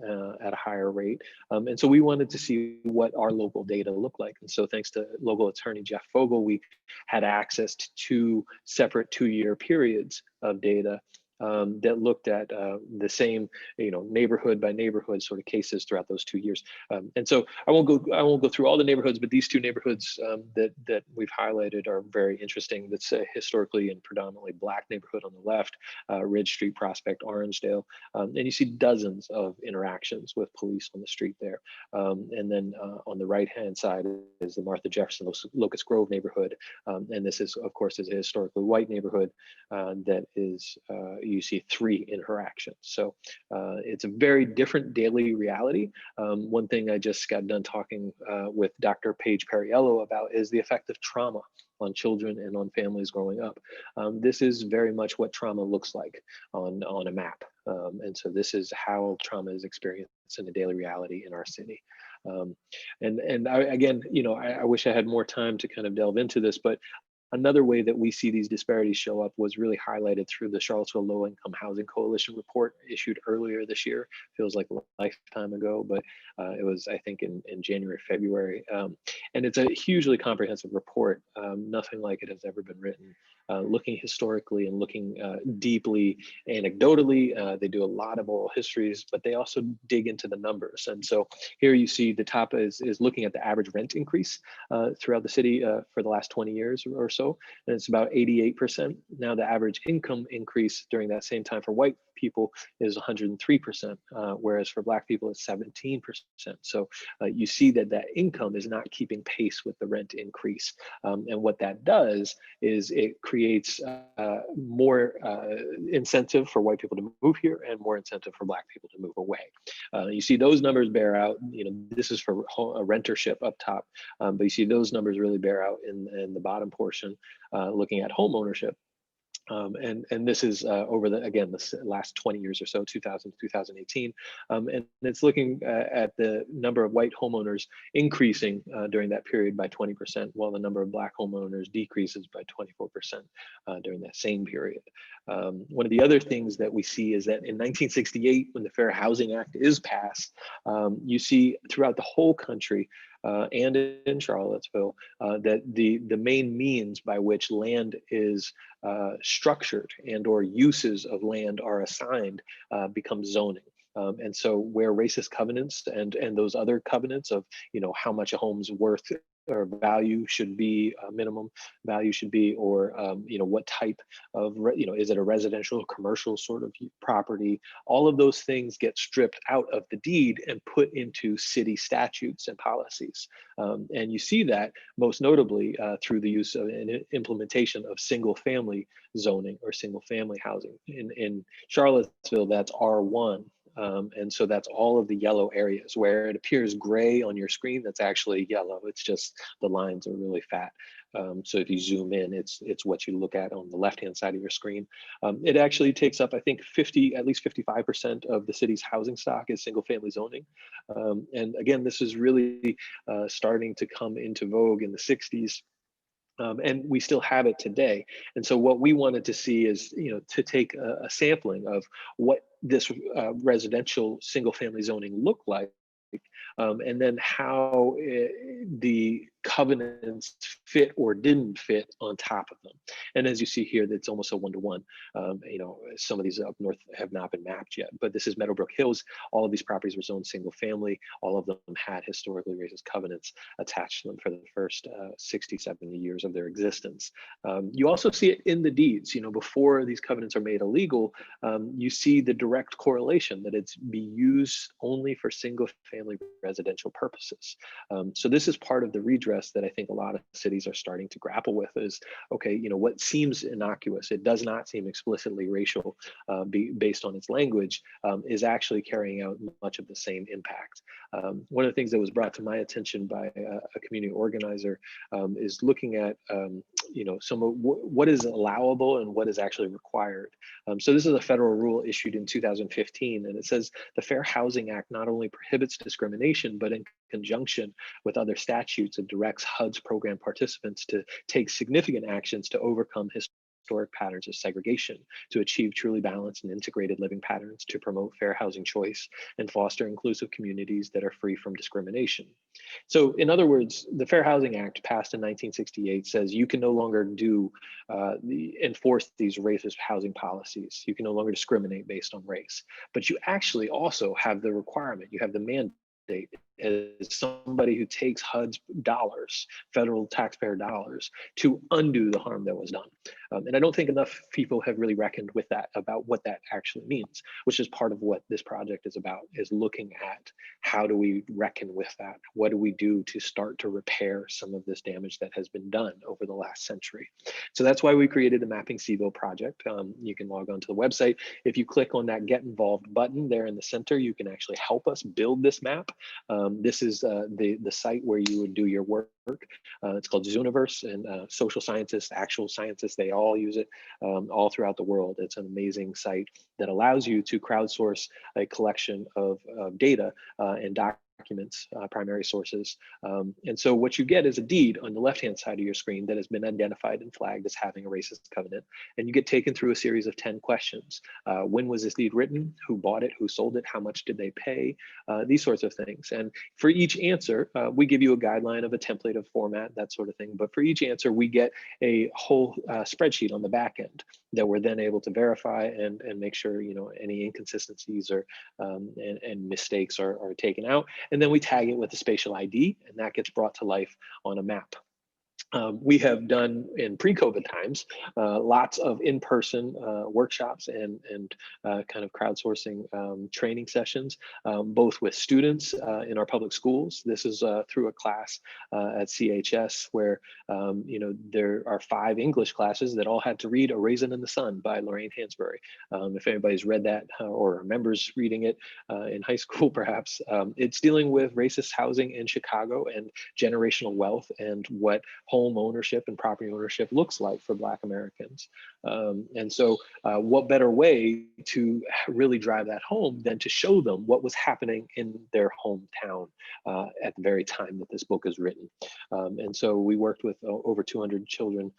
at a higher rate. And so we wanted to see what our local data looked like. And so thanks to local attorney Jeff Fogel, we had access to 2 separate 2-year periods of data that looked at the same, neighborhood by neighborhood sort of cases throughout those 2 years. And so I won't go through all the neighborhoods, but these 2 neighborhoods that we've highlighted are very interesting. That's a historically and predominantly Black neighborhood on the left, Ridge Street, Prospect, Orangedale, and you see dozens of interactions with police on the street there. And then on the right-hand side is the Martha Jefferson Locust Grove neighborhood, and this is, of course, is a historically white neighborhood that is you see 3 interactions. So it's a very different daily reality. One thing I just got done talking with Dr. Paige Perriello about is the effect of trauma on children and on families growing up. This is very much what trauma looks like on a map. And so this is how trauma is experienced in a daily reality in our city. And I wish I had more time to kind of delve into this, but another way that we see these disparities show up was really highlighted through the Charlottesville Low Income Housing Coalition report issued earlier this year. Feels like a lifetime ago, but it was, I think, in January, February. And it's a hugely comprehensive report. Nothing like it has ever been written. Looking historically and looking deeply anecdotally. They do a lot of oral histories, but they also dig into the numbers. And so here you see the top is looking at the average rent increase throughout the city for the last 20 years or so, and it's about 88%. Now the average income increase during that same time for white people is 103%, whereas for Black people it's 17%. So you see that income is not keeping pace with the rent increase. And what that does is it creates more incentive for white people to move here and more incentive for Black people to move away. You see those numbers bear out, this is for a rentership up top, but you see those numbers really bear out in the bottom portion, looking at home ownership. And this is over the last 20 years or so, 2000 to 2018, and it's looking at the number of white homeowners increasing during that period by 20%, while the number of Black homeowners decreases by 24% during that same period. One of the other things that we see is that in 1968, when the Fair Housing Act is passed, you see throughout the whole country and in Charlottesville, that the main means by which land is structured and or uses of land are assigned becomes zoning. And so where racist covenants and those other covenants of, how much a home's worth or value should be, minimum value should be, or what type of is it a residential commercial sort of property, all of those things get stripped out of the deed and put into city statutes and policies. And you see that most notably through the use of an implementation of single family zoning or single family housing. In Charlottesville, that's R1. And so that's all of the yellow areas. Where it appears gray on your screen, that's actually yellow. It's just the lines are really fat. So if you zoom in, it's what you look at on the left-hand side of your screen. It actually takes up, I think, at least 55% of the city's housing stock is single-family zoning. And again, this is really starting to come into vogue in the 60s. And we still have it today. And so what we wanted to see is, to take a sampling of what this residential single family zoning looked like, and then how the covenants fit or didn't fit on top of them. And as you see here, it's almost a one-to-one. Some of these up north have not been mapped yet, but this is Meadowbrook Hills. All of these properties were zoned single family. All of them had historically racist covenants attached to them for the first 60, 70 years of their existence. You also see it in the deeds. Before these covenants are made illegal, you see the direct correlation that it's be used only for single family residential purposes. So this is part of the redress that I think a lot of cities are starting to grapple with is, okay, what seems innocuous, it does not seem explicitly racial based on its language, is actually carrying out much of the same impact. One of the things that was brought to my attention by a community organizer is looking at, some of what is allowable and what is actually required. So this is a federal rule issued in 2015, and it says the Fair Housing Act not only prohibits discrimination, but in conjunction with other statutes, it directs HUD's program participants to take significant actions to overcome historic patterns of segregation, to achieve truly balanced and integrated living patterns, to promote fair housing choice, and foster inclusive communities that are free from discrimination. So in other words, the Fair Housing Act passed in 1968 says you can no longer enforce these racist housing policies. You can no longer discriminate based on race, but you actually also have the requirement, you have the mandate as somebody who takes HUD's dollars, federal taxpayer dollars, to undo the harm that was done. And I don't think enough people have really reckoned with that, about what that actually means, which is part of what this project is about, is looking at how do we reckon with that? What do we do to start to repair some of this damage that has been done over the last century? So that's why we created the Mapping CVILLE project. You can log on to the website. If you click on that Get Involved button there in the center, you can actually help us build this map. This is the site where you would do your work. It's called Zooniverse, and social scientists, actual scientists, they all use it all throughout the world. It's an amazing site that allows you to crowdsource a collection of data and documents, primary sources. And so what you get is a deed on the left-hand side of your screen that has been identified and flagged as having a racist covenant. And you get taken through a series of 10 questions. When was this deed written? Who bought it? Who sold it? How much did they pay? These sorts of things. And for each answer, we give you a guideline of a template of format, that sort of thing. But for each answer, we get a whole spreadsheet on the back end that we're then able to verify and make sure any inconsistencies or and mistakes are taken out. And then we tag it with a spatial ID, and that gets brought to life on a map. We have done in pre-COVID times lots of in-person workshops and kind of crowdsourcing training sessions, both with students in our public schools. This is through a class at CHS where there are 5 English classes that all had to read A Raisin in the Sun by Lorraine Hansberry. If anybody's read that or remembers reading it in high school, perhaps, it's dealing with racist housing in Chicago and generational wealth and what home ownership and property ownership looks like for Black Americans. And so what better way to really drive that home than to show them what was happening in their hometown at the very time that this book is written. And so we worked with over 200 children,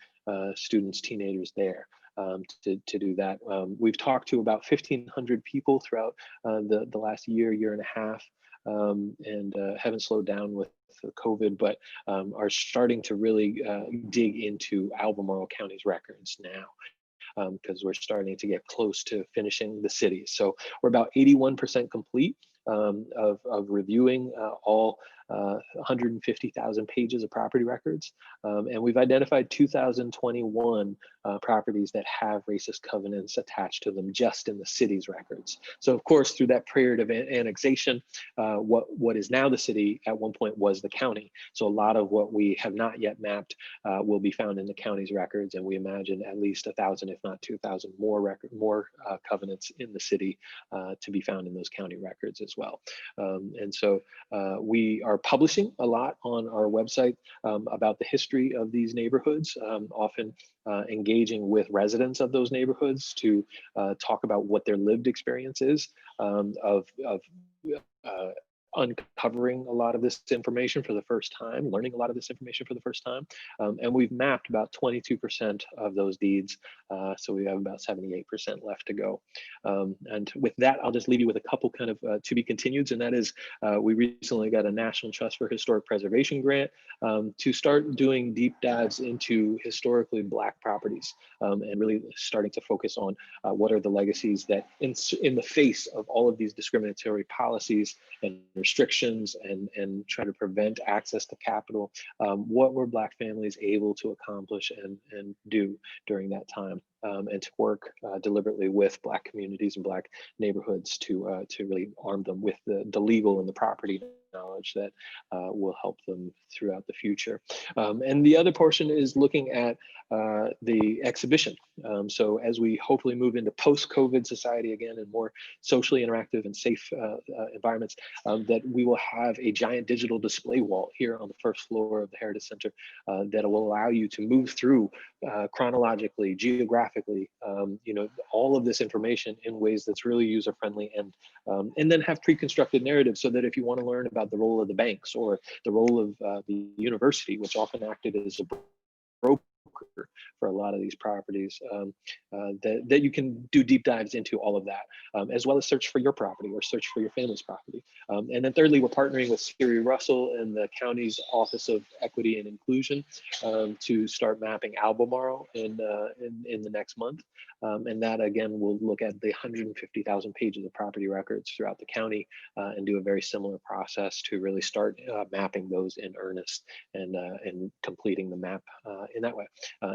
students, teenagers there. To do that. We've talked to about 1,500 people throughout the last year and a half. and haven't slowed down with COVID, but are starting to really dig into Albemarle County's records now, because we're starting to get close to finishing the city. So we're about 81% complete of reviewing all 150,000 pages of property records. And we've identified 2,021 properties that have racist covenants attached to them just in the city's records. So of course, through that period of annexation, what is now the city at one point was the county. So a lot of what we have not yet mapped will be found in the county's records. And we imagine at least 1,000, if not 2,000 more covenants in the city to be found in those county records as well. And so we are publishing a lot on our website about the history of these neighborhoods, often engaging with residents of those neighborhoods to talk about what their lived experience is of uncovering a lot of this information for the first time, learning a lot of this information for the first time. And we've mapped about 22% of those deeds. So we have about 78% left to go. And with that, I'll just leave you with a couple kind of to be continueds. And that is, we recently got a National Trust for Historic Preservation grant to start doing deep dives into historically Black properties and really starting to focus on what are the legacies that in the face of all of these discriminatory policies and restrictions and try to prevent access to capital, what were Black families able to accomplish and do during that time, and to work deliberately with Black communities and Black neighborhoods to really arm them with the legal and the property knowledge that will help them throughout the future. And the other portion is looking at the exhibition. So as we hopefully move into post-COVID society again and more socially interactive and safe environments, that we will have a giant digital display wall here on the first floor of the Heritage Center that will allow you to move through chronologically, geographically, all of this information in ways that's really user-friendly, and then have pre-constructed narratives so that if you want to learn about the role of the banks or the role of the university, which often acted as a broker for a lot of these properties, that you can do deep dives into all of that, as well as search for your property or search for your family's property. And then thirdly, we're partnering with Siri Russell and the county's Office of Equity and Inclusion to start mapping Albemarle in the next month. And that again, will look at the 150,000 pages of property records throughout the county and do a very similar process to really start mapping those in earnest and completing the map in that way.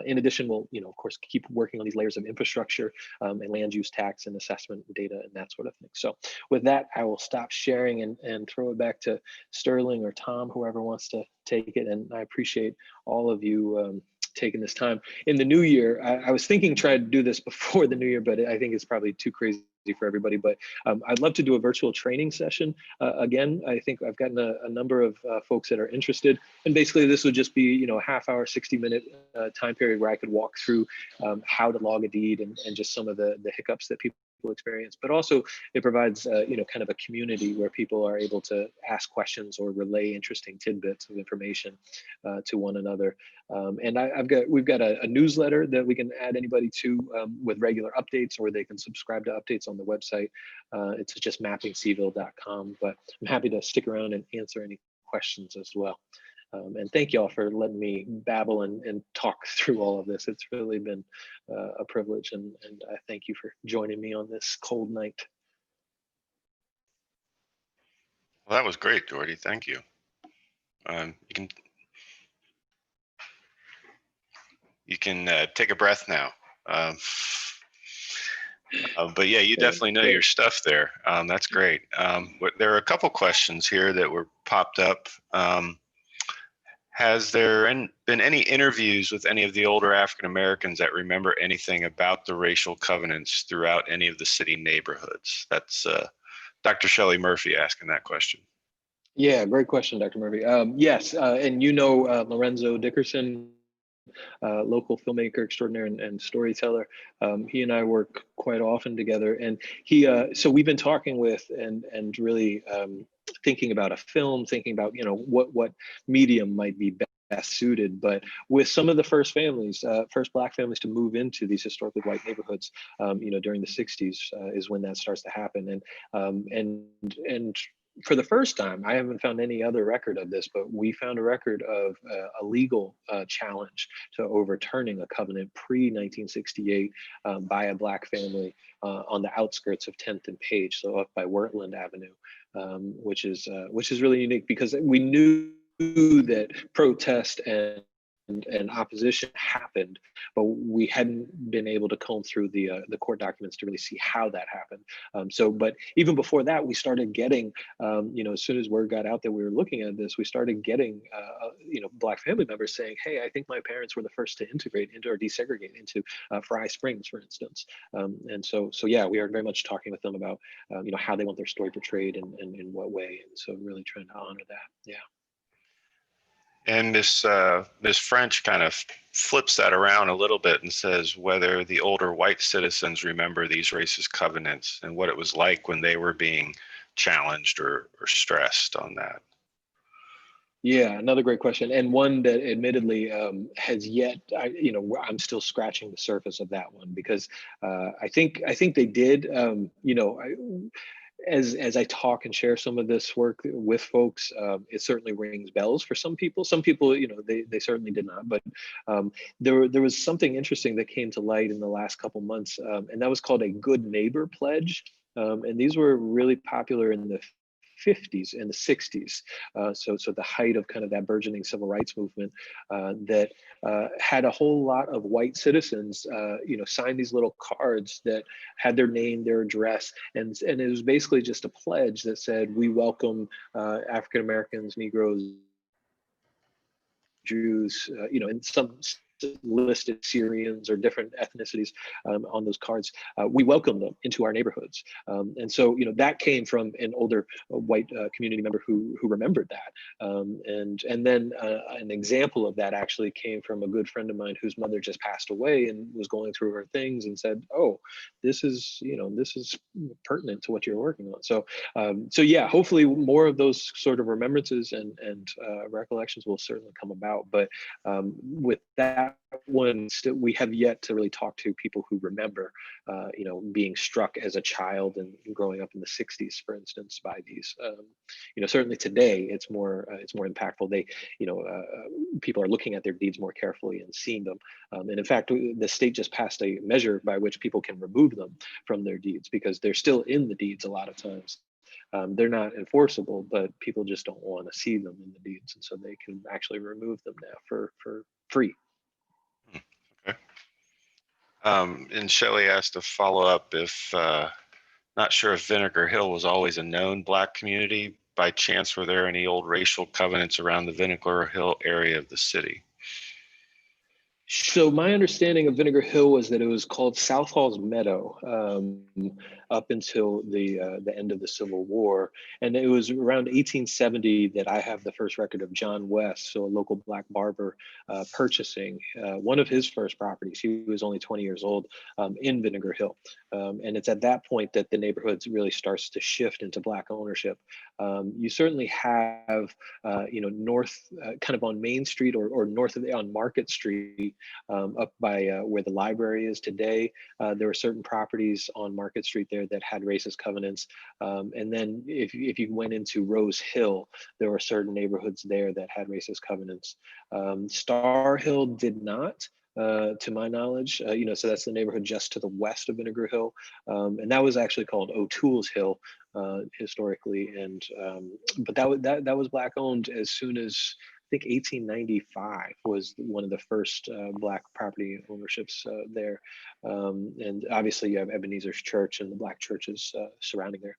In addition, we'll, of course, keep working on these layers of infrastructure and land use tax and assessment data and that sort of thing. So with that, I will stop sharing and throw it back to Sterling or Tom, whoever wants to take it. And I appreciate all of you taking this time. In the new year, I was thinking try to do this before the new year, but I think it's probably too crazy for everybody, but I'd love to do a virtual training session. Again, I think I've gotten a number of folks that are interested, and basically this would just be, a half hour, 60-minute time period where I could walk through how to log a deed and just some of the hiccups that people experience, but also it provides kind of a community where people are able to ask questions or relay interesting tidbits of information to one another. And we've got a newsletter that we can add anybody to with regular updates, or they can subscribe to updates on the website. It's just mappingcville.com, but I'm happy to stick around and answer any questions as well. And thank you all for letting me babble and talk through all of this. It's really been a privilege, and I thank you for joining me on this cold night. Well, that was great, Jordy. Thank you. You can take a breath now. But yeah, you definitely know your stuff there. That's great. There are a couple questions here that were popped up. Has there been any interviews with any of the older African Americans that remember anything about the racial covenants throughout any of the city neighborhoods? That's Dr. Shelley Murphy asking that question. Yeah, great question, Dr. Murphy. Yes, and Lorenzo Dickerson, local filmmaker extraordinaire and storyteller. He and I work quite often together, and so we've been talking with and really thinking about a film, thinking about what medium might be best suited. But with some of the first Black families to move into these historically white neighborhoods, during the 60s is when that starts to happen, and for the first time, I haven't found any other record of this, but we found a record of a legal challenge to overturning a covenant pre-1968 by a Black family on the outskirts of 10th and Page, so up by Wurtland Avenue, which is really unique because we knew that protest and opposition happened, but we hadn't been able to comb through the court documents to really see how that happened. But even before that, we started getting, as soon as word got out that we were looking at this, we started getting, Black family members saying, "Hey, I think my parents were the first to integrate into or desegregate into Fry Springs, for instance." So yeah, we are very much talking with them about, how they want their story portrayed and in what way, and so really trying to honor that. Yeah. And this French kind of flips that around a little bit and says whether the older white citizens remember these racist covenants and what it was like when they were being challenged or stressed on that. Yeah, another great question, and one that admittedly has yet. I'm still scratching the surface of that one because I think they did. As I talk and share some of this work with folks, it certainly rings bells for some people. Some people, they certainly did not. But there was something interesting that came to light in the last couple months, and that was called a good neighbor pledge. And these were really popular in the 50s and the 60s, so the height of kind of that burgeoning civil rights movement, that had a whole lot of white citizens, sign these little cards that had their name, their address, and it was basically just a pledge that said, "We welcome African Americans, Negroes, Jews," and some listed Syrians or different ethnicities on those cards. We welcome them into our neighborhoods. And so, that came from an older white community member who remembered that. And then an example of that actually came from a good friend of mine whose mother just passed away and was going through her things and said, "Oh, this is pertinent to what you're working on." So yeah, hopefully more of those sort of remembrances and recollections will certainly come about. But with that one, we have yet to really talk to people who remember, being struck as a child and growing up in the 60s, for instance, by these. Certainly today it's more impactful. People are looking at their deeds more carefully and seeing them. And in fact, the state just passed a measure by which people can remove them from their deeds because they're still in the deeds a lot of times. They're not enforceable, but people just don't want to see them in the deeds, and so they can actually remove them now for free. Okay. And Shelley asked to follow up if, not sure if Vinegar Hill was always a known Black community. By chance, were there any old racial covenants around the Vinegar Hill area of the city? So my understanding of Vinegar Hill was that it was called South Hall's Meadow up until the end of the Civil War, and it was around 1870 that I have the first record of John West, so a local Black barber, purchasing one of his first properties. He was only 20 years old, in Vinegar Hill, and it's at that point that the neighborhood really starts to shift into Black ownership. You certainly have, north, kind of on Main Street or north of on Market Street. Up by where the library is today, there were certain properties on Market Street there that had racist covenants. And then if you went into Rose Hill, there were certain neighborhoods there that had racist covenants. Star Hill did not. To my knowledge, so that's the neighborhood just to the west of Vinegar Hill, and that was actually called O'Toole's Hill historically, and but that was Black owned as soon as I think 1895 was one of the first Black property ownerships there, and obviously you have Ebenezer's Church and the Black churches surrounding there.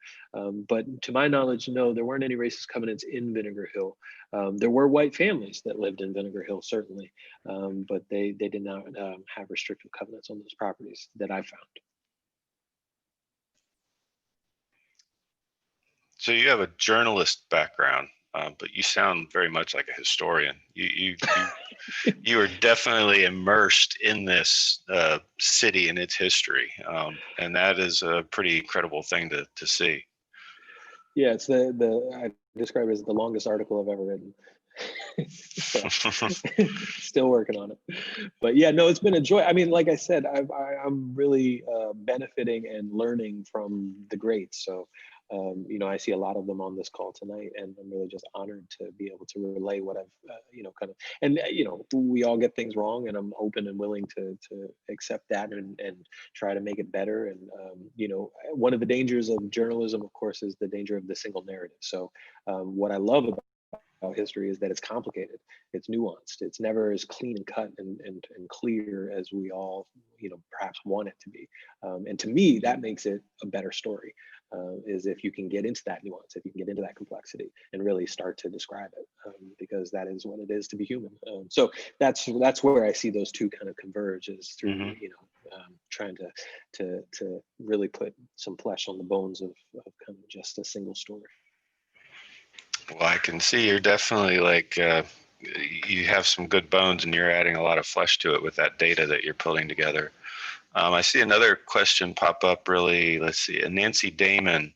But to my knowledge, no, there weren't any racist covenants in Vinegar Hill. There were white families that lived in Vinegar Hill, certainly, but they did not have restrictive covenants on those properties that I found. So you have a journalist background, but you sound very much like a historian. You are definitely immersed in this city and its history, and that is a pretty incredible thing to see. Yeah, it's I describe it as the longest article I've ever written. Still working on it, but yeah, no, it's been a joy. I mean, like I said, I'm really benefiting and learning from the greats. So You know, I see a lot of them on this call tonight, and I'm really just honored to be able to relay what I've, you know, kind of, and you know, we all get things wrong, and I'm open and willing to accept that and try to make it better. And you know, one of the dangers of journalism, of course, is the danger of the single narrative. So what I love about history is that it's complicated, it's nuanced, it's never as clean and cut and clear as we all, you know, perhaps want it to be. And to me, that makes it a better story, is if you can get into that nuance, if you can get into that complexity and really start to describe it, because that is what it is to be human. So that's where I see those two kind of converge, is through, you know, trying to really put some flesh on the bones of kind of just a single story. Well, I can see you're definitely like, you have some good bones and you're adding a lot of flesh to it with that data that you're pulling together. I see another question pop up really, let's see, Nancy Damon.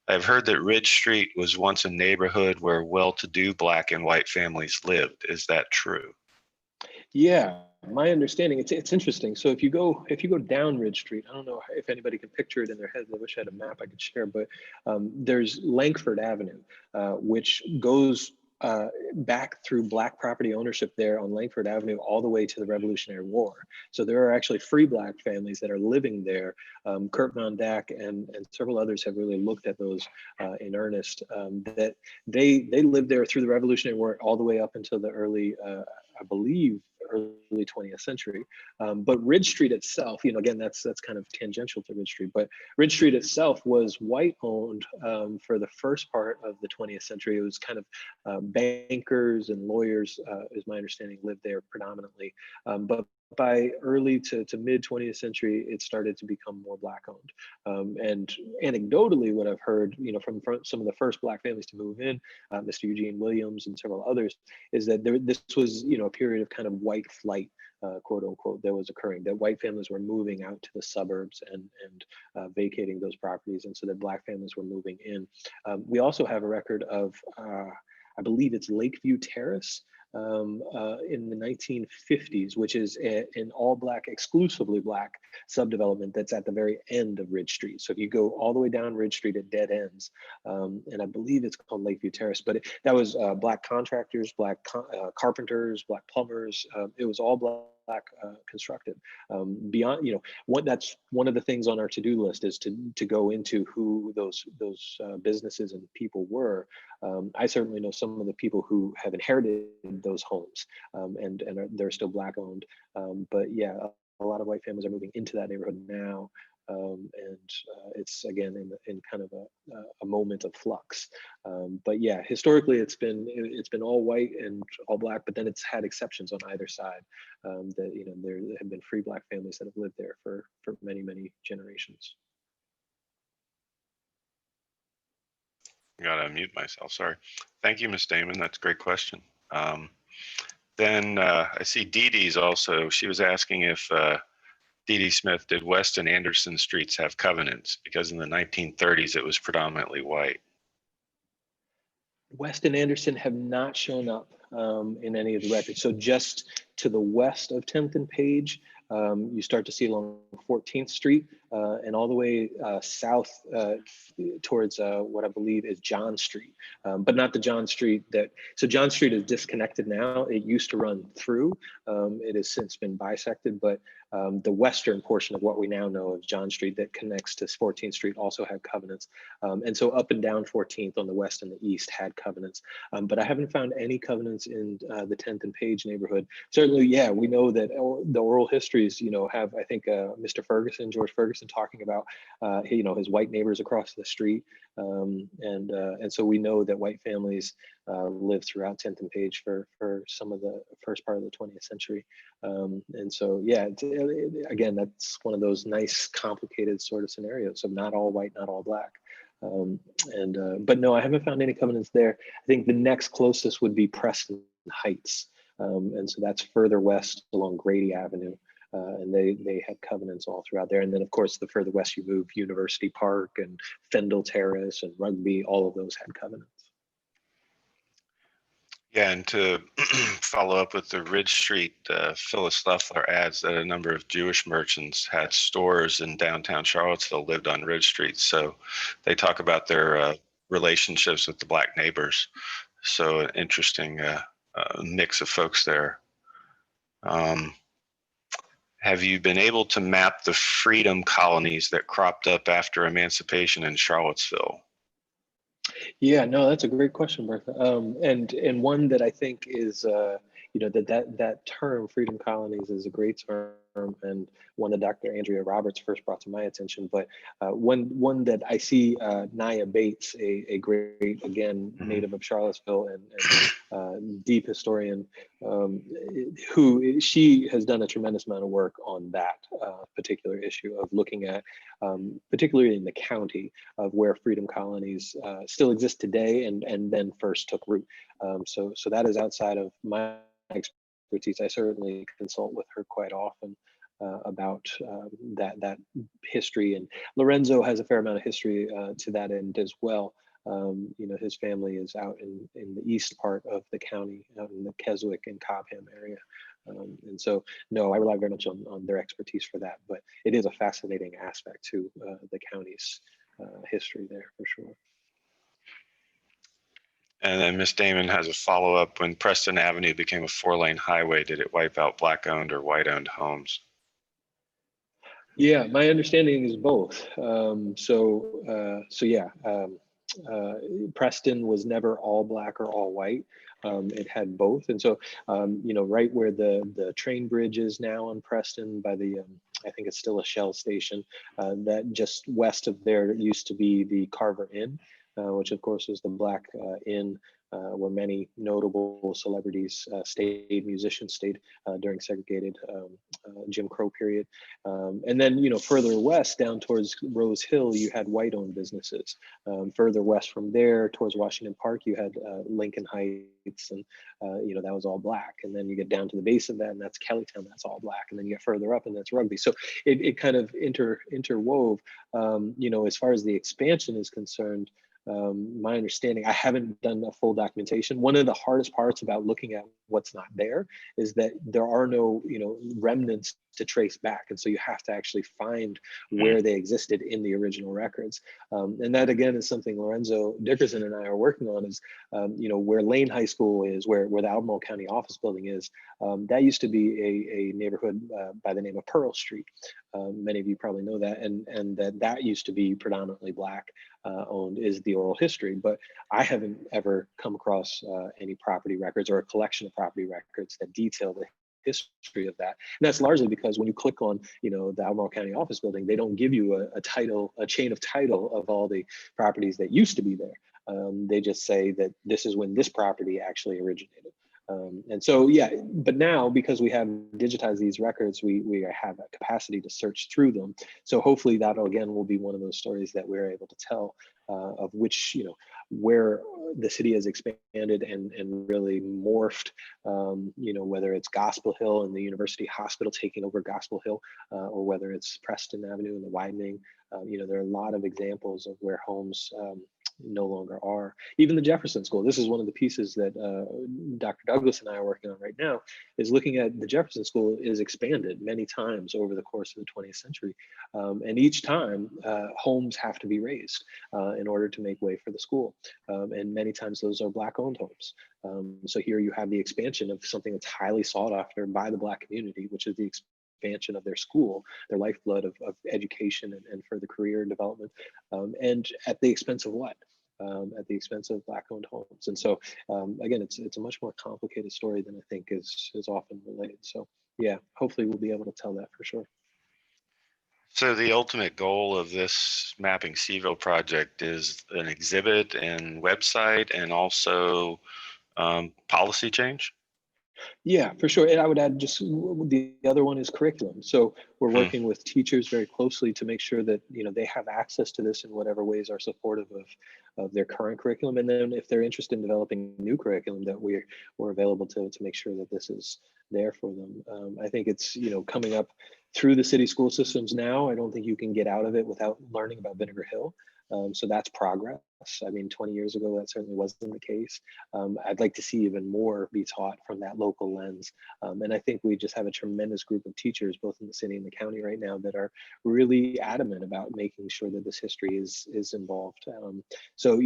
I've heard that Ridge Street was once a neighborhood where well-to-do Black and white families lived. Is that true? Yeah, my understanding, it's interesting. So if you go down Ridge Street, I don't know if anybody can picture it in their heads. I wish I had a map I could share, but there's Langford Avenue, which goes back through Black property ownership there on Langford Avenue all the way to the Revolutionary War. So there are actually free Black families that are living there. Kurt Von Dack and several others have really looked at those in earnest. That they lived there through the Revolutionary War all the way up until the early, I believe, early 20th century. But Ridge Street itself, you know, again, that's kind of tangential to Ridge Street, but Ridge Street itself was white owned for the first part of the 20th century. It was kind of bankers and lawyers, is my understanding, lived there predominantly. But by early to mid 20th century, it started to become more Black owned. And anecdotally, what I've heard, you know, from some of the first Black families to move in, Mr. Eugene Williams and several others, is that this was, you know, a period of kind of white flight, quote unquote, that was occurring, that white families were moving out to the suburbs and vacating those properties. And so that Black families were moving in. We also have a record of, I believe it's Lakeview Terrace, in the 1950s, which is an all Black, exclusively Black subdevelopment that's at the very end of Ridge Street. So if you go all the way down Ridge Street, it dead ends. And I believe it's called Lakeview Terrace, but that was Black contractors, Black carpenters, Black plumbers. It was all Black constructed. Beyond, you know, that's one of the things on our to-do list, is to go into who those businesses and people were. I certainly know some of the people who have inherited those homes, and they're still Black owned. But yeah, a lot of white families are moving into that neighborhood now. And it's again in kind of a moment of flux. But yeah, historically it's been all white and all Black, but then it's had exceptions on either side. That, you know, there have been free Black families that have lived there for many generations. I gotta unmute myself, sorry. Thank you, Ms. Damon, that's a great question. Then I see Dee Dee's also, she was asking if Dee Dee Smith, did West and Anderson streets have covenants? Because in the 1930s, it was predominantly white. West and Anderson have not shown up in any of the records. So just to the west of 10th and Page, you start to see along 14th Street and all the way south towards what I believe is John Street, but not the John Street so John Street is disconnected now. It used to run through. It has since been bisected, but the western portion of what we now know of John Street that connects to 14th Street also had covenants. And so up and down 14th on the west and the east had covenants. But I haven't found any covenants in the 10th and Page neighborhood. Certainly, yeah, we know that the oral histories, you know, have, I think, Mr. Ferguson, George Ferguson, talking about, you know, his white neighbors across the street. And so we know that white families lived throughout 10th and Page for some of the first part of the 20th century. And so, yeah, again, that's one of those nice, complicated sort of scenarios of not all white, not all Black. But no, I haven't found any covenants there. I think the next closest would be Preston Heights. And so that's further west along Grady Avenue. And they had covenants all throughout there. And then, of course, the further west you move, University Park and Fendel Terrace and Rugby, all of those had covenants. Yeah, and to follow up with the Ridge Street, Phyllis Leffler adds that a number of Jewish merchants had stores in downtown Charlottesville, lived on Ridge Street. So they talk about their relationships with the Black neighbors. So an interesting mix of folks there. Um, have you been able to map the freedom colonies that cropped up after emancipation in Charlottesville? Yeah, no, that's a great question, Bertha. And one that I think is, that term, freedom colonies, is a great term, and one that Dr. Andrea Roberts first brought to my attention. But one that I see, Naya Bates, a great, again, native of Charlottesville and deep historian, who she has done a tremendous amount of work on that particular issue of looking at, particularly in the county, of where freedom colonies still exist today and then first took root. So that is outside of my expertise. I certainly consult with her quite often about that history, and Lorenzo has a fair amount of history to that end as well. His family is out in the east part of the county, out in the Keswick and Cobham area. And so, no, I rely very much on their expertise for that, but it is a fascinating aspect to the county's history there for sure. And then Miss Damon has a follow-up. When Preston Avenue became a 4-lane highway, did it wipe out Black-owned or white-owned homes? Yeah, my understanding is both. Preston was never all Black or all white. It had both, and so right where the train bridge is now on Preston, by the I think it's still a Shell station. That just west of there used to be the Carver Inn, which of course was the Black inn. Where many notable celebrities stayed, musicians stayed during segregated Jim Crow period. And then, further west down towards Rose Hill, you had white-owned businesses. Further west from there towards Washington Park, you had Lincoln Heights, and that was all Black. And then you get down to the base of that, and that's Kellytown, that's all Black. And then you get further up, and that's Rugby. So it kind of interwove. As far as the expansion is concerned, my understanding, I haven't done a full documentation. One of the hardest parts about looking at what's not there is that there are no, remnants to trace back. And so you have to actually find where they existed in the original records. And that again is something Lorenzo Dickerson and I are working on is, where Lane High School is, where the Albemarle County office building is, that used to be a neighborhood by the name of Pearl Street. Many of you probably know that, and that used to be predominantly Black owned, is the oral history. But I haven't ever come across any property records or a collection of property records that detail the history of that. And that's largely because when you click on, the Albemarle County office building, they don't give you a chain of title of all the properties that used to be there. They just say that this is when this property actually originated. And so, yeah, but now because we have digitized these records, we have a capacity to search through them. So hopefully that again will be one of those stories that we're able to tell of which, where the city has expanded and really morphed, whether it's Gospel Hill and the University Hospital taking over Gospel Hill, or whether it's Preston Avenue and the widening. There are a lot of examples of where homes no longer are. Even the Jefferson School, this is one of the pieces that Dr. Douglas and I are working on right now, is looking at the Jefferson School is expanded many times over the course of the 20th century. And each time homes have to be raised in order to make way for the school. And many times those are Black owned homes. So here you have the expansion of something that's highly sought after by the Black community, which is the expansion of their school, their lifeblood of education and further career development, and at the expense of what? At the expense of Black-owned homes. And so, again, it's a much more complicated story than I think is often related. So, yeah, hopefully we'll be able to tell that for sure. So the ultimate goal of this Mapping CVILLE project is an exhibit and website, and also policy change? Yeah, for sure. And I would add just the other one is curriculum. So we're working with teachers very closely to make sure that they have access to this in whatever ways are supportive of their current curriculum. And then if they're interested in developing new curriculum, that we're available to make sure that this is there for them. I think it's coming up through the city school systems now. I don't think you can get out of it without learning about Vinegar Hill. So that's progress. I mean, 20 years ago, that certainly wasn't the case. I'd like to see even more be taught from that local lens. And I think we just have a tremendous group of teachers, both in the city and the county right now, that are really adamant about making sure that this history is involved. So,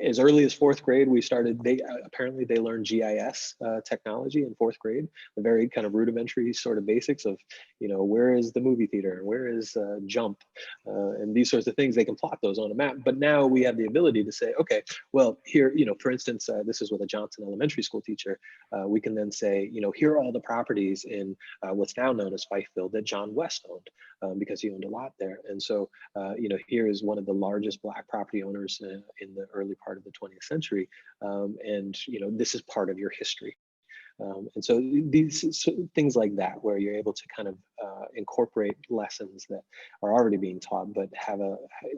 as early as fourth grade, we started, apparently they learned GIS technology in fourth grade, the very kind of rudimentary sort of basics of, where is the movie theater, where is Jump, and these sorts of things. They can plot those on a map. But now we have the ability to say, okay, well, here, for instance, this is with a Johnson Elementary School teacher. We can then say, here are all the properties in what's now known as Fifeville that John West owned, because he owned a lot there. And so, here is one of the largest Black property owners in the early part of the 20th century. And, this is part of your history. And so these things like that, where you're able to kind of incorporate lessons that are already being taught, but have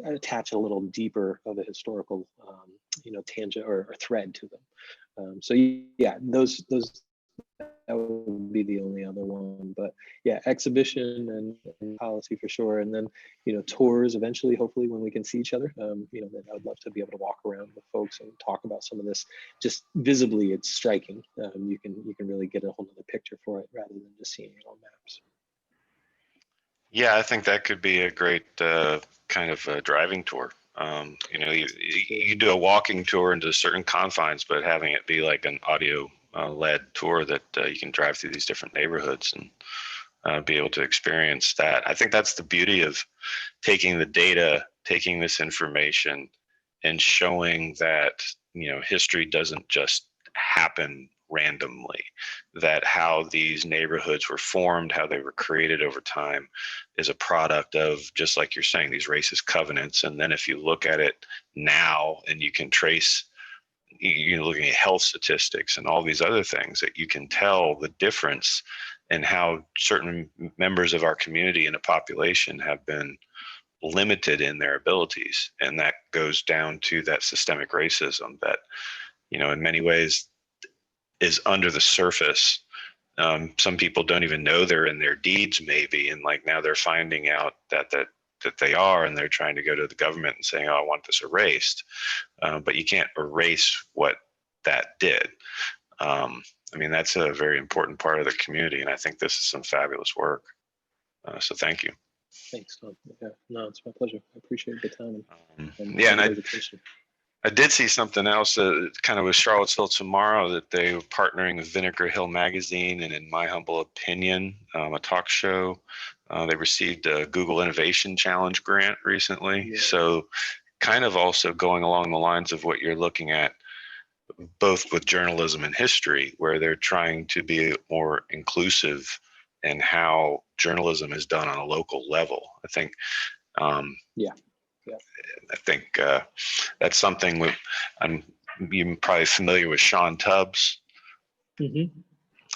attach a little deeper of a historical, tangent or thread to them. So yeah, those that would be the only other one. But yeah, exhibition and policy for sure. And then, tours eventually, hopefully when we can see each other, then I would love to be able to walk around with folks and talk about some of this. Just visibly, it's striking. You can really get a whole other picture for it rather than just seeing it on maps. Yeah, I think that could be a great kind of a driving tour. You do a walking tour into certain confines, but having it be like an audio led tour that you can drive through these different neighborhoods and be able to experience that. I think that's the beauty of taking the data, taking this information, and showing that history doesn't just happen randomly, that how these neighborhoods were formed, how they were created over time is a product of, just like you're saying, these racist covenants. And then if you look at it now and you can trace, you're looking at health statistics and all these other things, that you can tell the difference in how certain members of our community and a population have been limited in their abilities. And that goes down to that systemic racism that, in many ways is under the surface. Some people don't even know they're in their deeds, maybe, and like now they're finding out that they are, and they're trying to go to the government and saying, "Oh, I want this erased," but you can't erase what that did. That's a very important part of the community, and I think this is some fabulous work. So thank you. Thanks, Tom. Yeah, no, it's my pleasure. I appreciate the time. I did see something else kind of with Charlottesville tomorrow, that they were partnering with Vinegar Hill Magazine and In My Humble Opinion, a talk show. They received a Google Innovation Challenge grant recently. Yeah. So kind of also going along the lines of what you're looking at, both with journalism and history, where they're trying to be more inclusive in how journalism is done on a local level. I think I think that's something you're probably familiar with Sean Tubbs. Mm-hmm.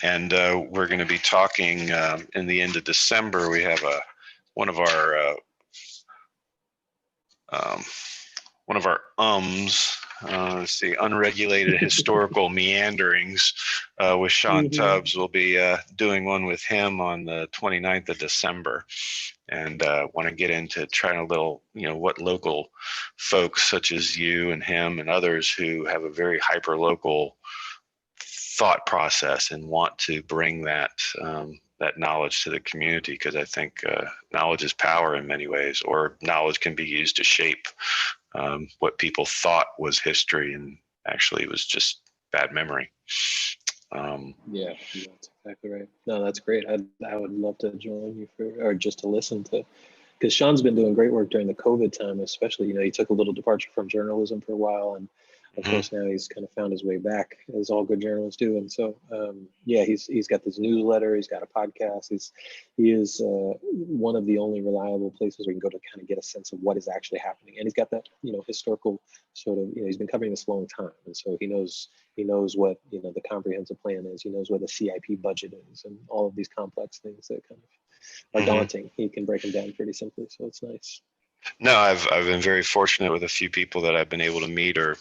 And we're going to be talking in the end of December. We have one of our let's see, unregulated historical meanderings with Sean Tubbs. We'll be doing one with him on the 29th of December, and want to get into trying a little, what local folks such as you and him and others who have a very hyper local thought process and want to bring that knowledge to the community, because I think knowledge is power in many ways, or knowledge can be used to shape what people thought was history, and actually it was just bad memory. Yeah, that's exactly right. No, that's great. I would love to join you or just to listen to, because Sean's been doing great work during the COVID time, especially. He took a little departure from journalism for a while, and of course now he's kind of found his way back, as all good journalists do. And so he's got this newsletter, he's got a podcast. He is one of the only reliable places where you can go to kind of get a sense of what is actually happening. And he's got that historical sort of, he's been covering this a long time, and so he knows what the comprehensive plan is. He knows what the CIP budget is, and all of these complex things that kind of are daunting. He can break them down pretty simply, so it's nice. No, I've been very fortunate with a few people that I've been able to meet, or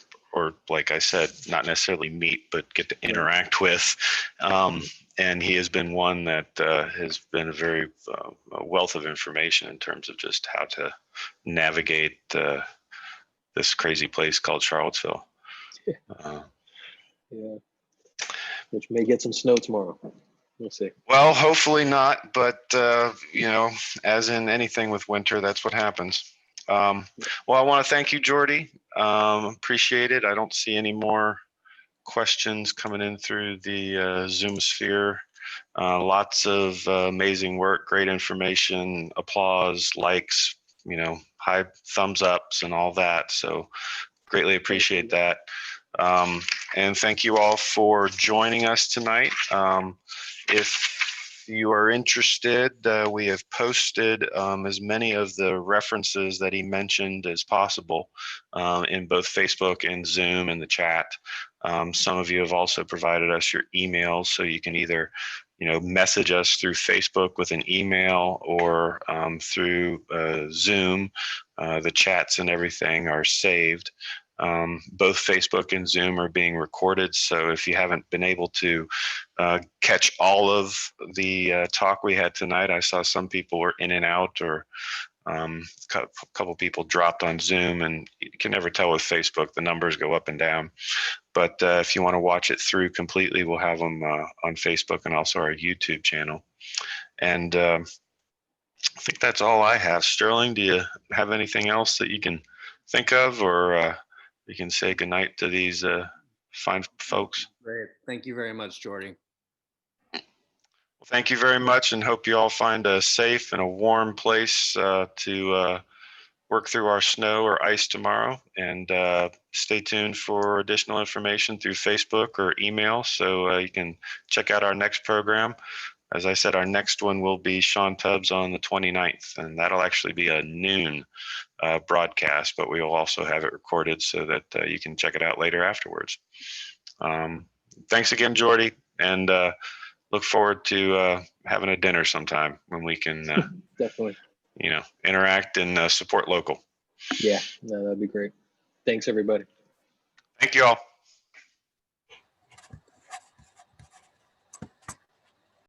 like I said, not necessarily meet, but get to interact with. And he has been one that has been a very wealth of information in terms of just how to navigate this crazy place called Charlottesville. Yeah, which may get some snow tomorrow. We'll see. Well, hopefully not, but you know, as in anything with winter, that's what happens. Well, I want to thank you, Jordy. Appreciate it. I don't see any more questions coming in through the Zoom sphere. Lots of amazing work, great information, applause, likes, you know, high thumbs ups and all that. So greatly appreciate that. And thank you all for joining us tonight. If you are interested, we have posted as many of the references that he mentioned as possible in both Facebook and Zoom in the chat. Some of you have also provided us your emails, so you can either, you know, message us through Facebook with an email or through Zoom. The chats and everything are saved. Both Facebook and Zoom are being recorded, so if you haven't been able to catch all of the talk we had tonight, I saw some people were in and out, or a couple people dropped on Zoom, and you can never tell with Facebook, the numbers go up and down. But if you want to watch it through completely, we'll have them on Facebook and also our YouTube channel. And I think that's all I have. Sterling, do you have anything else that you can think of, or you can say goodnight to these fine folks? Great. Thank you very much, Jordy. Well, thank you very much, and hope you all find a safe and a warm place to work through our snow or ice tomorrow. And stay tuned for additional information through Facebook or email, so you can check out our next program. As I said, our next one will be Sean Tubbs on the 29th, and that'll actually be a noon broadcast, but we will also have it recorded so that you can check it out later afterwards. Thanks again, Jordy, and look forward to having a dinner sometime when we can Definitely, you know, interact and support local. yeah, no, that'd be great. Thanks, everybody. Thank you all.